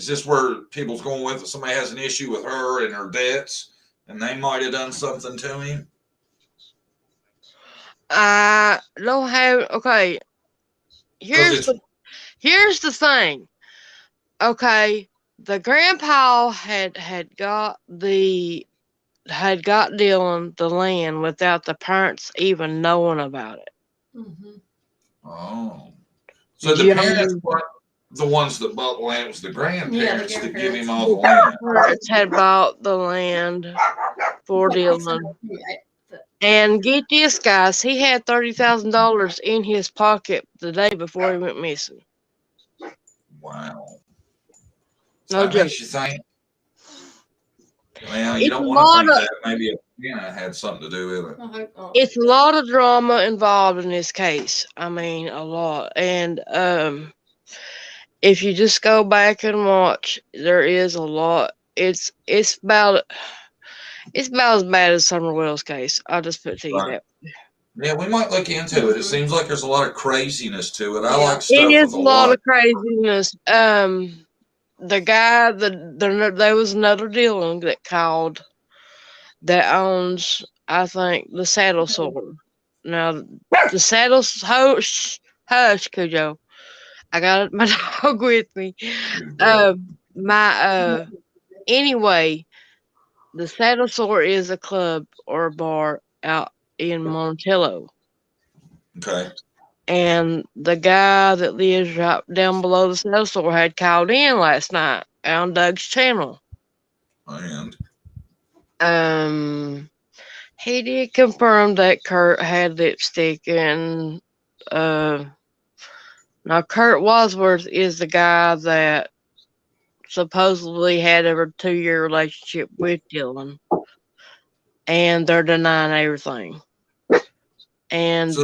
this where people's going with it? Somebody has an issue with her and her debts, and they might have done something to him? I don't have, okay. Here's Here's the thing. Okay, the grandpa had got Dylan the land without the parents even knowing about it. Mhm. Oh. So Did the you parents know weren't the ones that bought the land, it was the grandparents that give him grandparents. all the the land. parents had bought the land for It's like Dylan? $600. And get this, guys, he had $30,000 in his pocket the day before he went missing. Wow. So No that joke. makes you think. Well, you It's a don't want to lot think of that. Maybe had something to do with it. I hope not. it's a lot of drama involved in this case. I mean, a lot. And if you just go back and watch, there is a lot. It's about as bad as Summer Wells' case. I'll just put it to you Right. that. Yeah, we might look into it. It Mhm. seems like there's a lot of craziness to it. I Yeah. like It stuff is with a a lot lot. of craziness. The guy there was another Dylan that called that owns, I think, the saddle sore. Now the hush, Cujo. I got my dog with me. My anyway, the saddle sore is a club or a bar out in Montello. Okay. And the guy that lives right down below the saddle sore had called in last night on Doug's channel. And Um, he did confirm that Kurt had lipstick, and now Kurt Wadsworth is the guy that supposedly had a 2-year relationship with Dylan, and they're denying everything. And so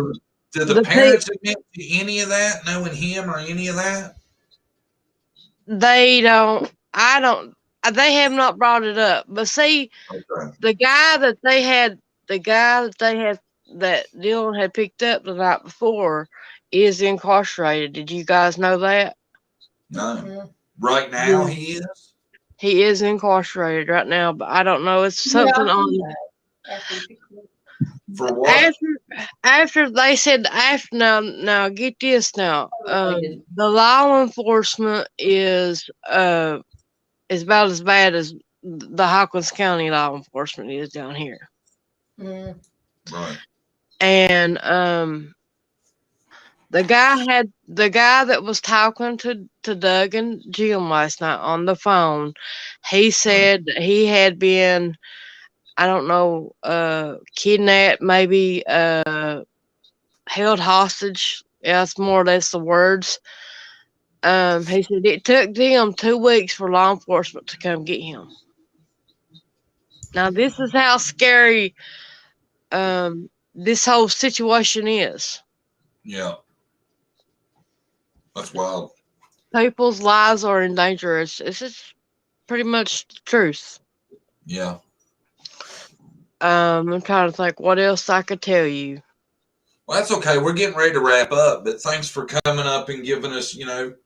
did the the parents admit to any of that, knowing him or any of that? they don't. I don't. They have not brought it up. But see, Okay. the guy that they had, that Dylan had picked up the night before, is incarcerated. Did you guys know that? No. Mhm. Right now he is? He is incarcerated right now, but I don't know. It's something Yeah, I on see that after he picked it up. For what? after they said after now get this now. They did. The law enforcement is about as bad as the Hawkins County law enforcement is down here. Mhm. Right. And the guy that was talking to Doug and Jim last night on the phone, he said that he had been, I don't know, kidnapped, maybe held hostage. Yeah, that's more or less the words. He said it took them 2 weeks for law enforcement to come get him. Now this is how scary this whole situation is. Yeah. That's wild. People's lives are in danger. It's just pretty much the truth. Yeah. I'm trying to think what else I could tell you. Well, that's okay. We're getting ready to wrap up, but thanks for coming up and giving us,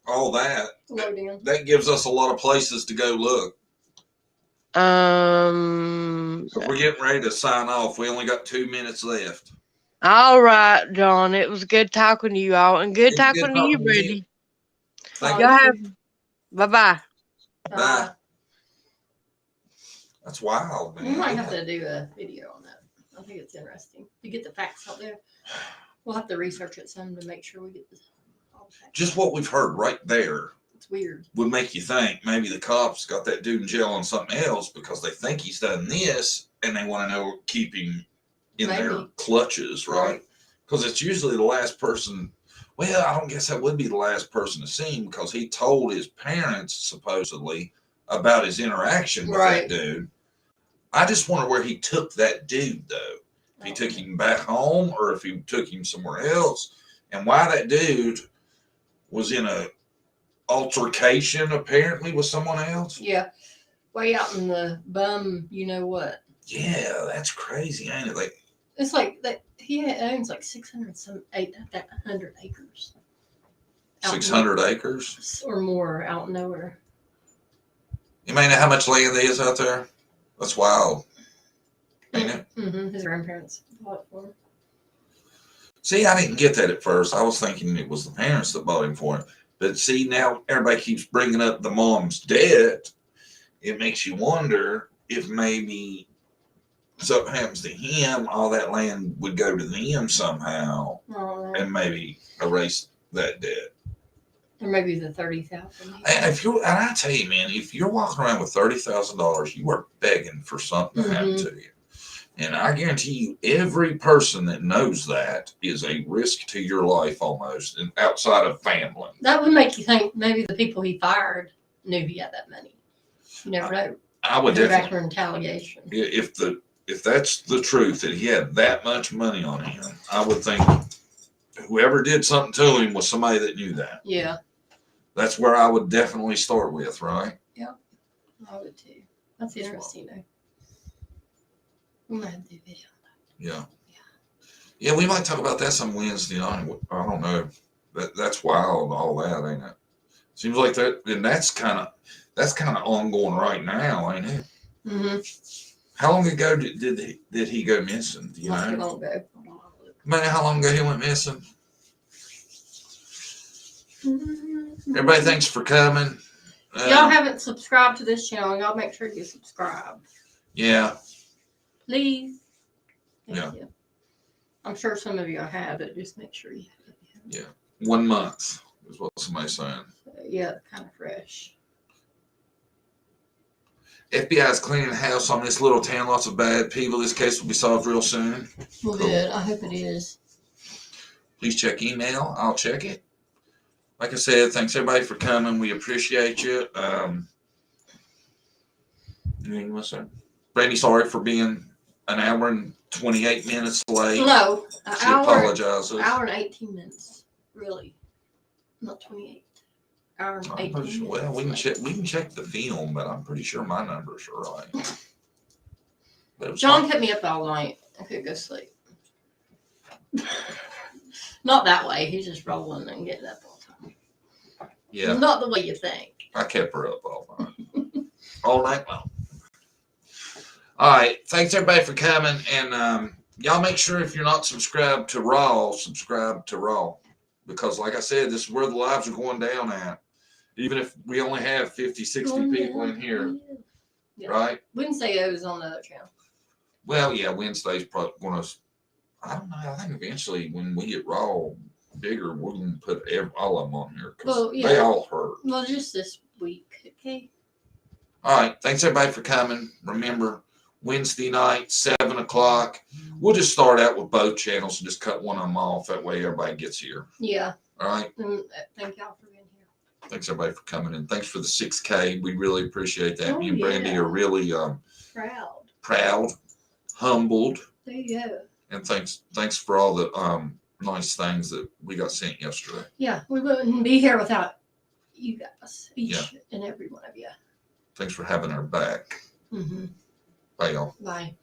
all that. Loading. That gives us a lot of places to go look. But we're getting ready to sign off. We only got 2 minutes left. All right, John. It was good talking to you all, and good It's talking good to you, talking to you. Brittany. Thank Y'all you. have bye-bye. Bye. That's wild, man. We might have to do a video on that. I think it's interesting to get the facts out there. We'll have to research it some to make sure we get all the facts. Just what we've heard right there It's weird. would make you think maybe the cops got that dude in jail on something else because they think he's done this and they want to keep him in their Maybe. clutches, right? Because it's usually the last person. Well, I don't guess that would be the last person to see him because he told his parents supposedly about his interaction with Right. that dude. I just wonder where he took that dude, though. If he took him back home or if he took him somewhere else, and why that dude was in a altercation apparently with someone else. Yeah. Way out in the bum, you know what? Yeah, that's crazy, ain't it? Like It's like that he owns like 800 acres. Out 600 acres. or more out nowhere. You may know how much land there is out there? That's wild. Ain't it? Mm-hmm. His grandparents bought it for him. See, I didn't get that at first. I was thinking it was the parents that bought him for him. But see, now everybody keeps bringing up the mom's debt. It makes you wonder if maybe something happens to him, all that land would go to them somehow, Oh, and maybe erase that debt. or maybe the 30,000. And I tell you, man, if you're walking around with $30,000, you are begging for something to happen to you. And I guarantee you, every person that knows that is a risk to your life almost, and outside of family. That would make you think maybe the people he fired knew he had that money. You never know. I would Go back definitely, for retaliation. if that's the truth, that he had that much money on him, I would think whoever did something to him was somebody that knew that. Yeah, That's where I would definitely start with, right? I would too. That's interesting though. We might have to do a video. Yeah. Yeah, we might talk about that some Wednesday night. I don't know. That's wild, all that, ain't it? Seems like that, and that's kind of ongoing right now, ain't it? Mm-hmm. How long ago did he go missing? Do you Not too know? long ago. Man, how long ago he went missing? Everybody, thanks for coming. If y'all haven't subscribed to this channel, y'all make sure you subscribe. Yeah. Please. Thank Yeah. you. I'm sure some of you have it. Just make sure you have it. Yeah. 1 month is what somebody's saying. Yeah, kind of fresh. FBI is cleaning the house on this little town. Lots of bad people. This case will be solved real soon. Well, Cool. good. I hope it is. Please check email. I'll check it. Like I said, thanks everybody for coming. We appreciate you. Anything you want to say? Brandy, sorry for being an hour and 28 minutes late. No, an She hour apologizes. and 18 minutes. Really. Not 28. Hour and 18 minutes. Well, we can check the film, but I'm pretty sure my numbers are right. But it was John fun. kept me up all night. I couldn't go sleep. Not that way. He's just rolling and getting up all the time. Yeah, Not the way you think. I kept her up all night. All night long. All right. Thanks everybody for coming. And y'all make sure if you're not subscribed to Raw, subscribe to Raw. Because like I said, this is where the lives are going down at. Even if we only have 50, 60 people in here, Yeah. right? Wednesday is on the other channel. Well, yeah, Wednesday's probably going to, I don't know. I think eventually when we get Raw bigger, we're going to put all of them on here because Well, yeah. they all hurt. Well, just this week, okay? All right. Thanks everybody for coming. Remember, Wednesday night, 7 o'clock. We'll just start out with both channels and just cut one of them off. That way everybody gets here. Yeah. All right. And thank y'all for being here. Thanks everybody for coming and thanks for the 6K. We really appreciate that. Oh, Me and Brandy yeah. are really proud, humbled, There you go. and thanks for all the nice things that we got sent yesterday. Yeah, we wouldn't be here without you guys, each and every one of you. Thanks for having our back. Mm-hmm. Bye, y'all. Bye.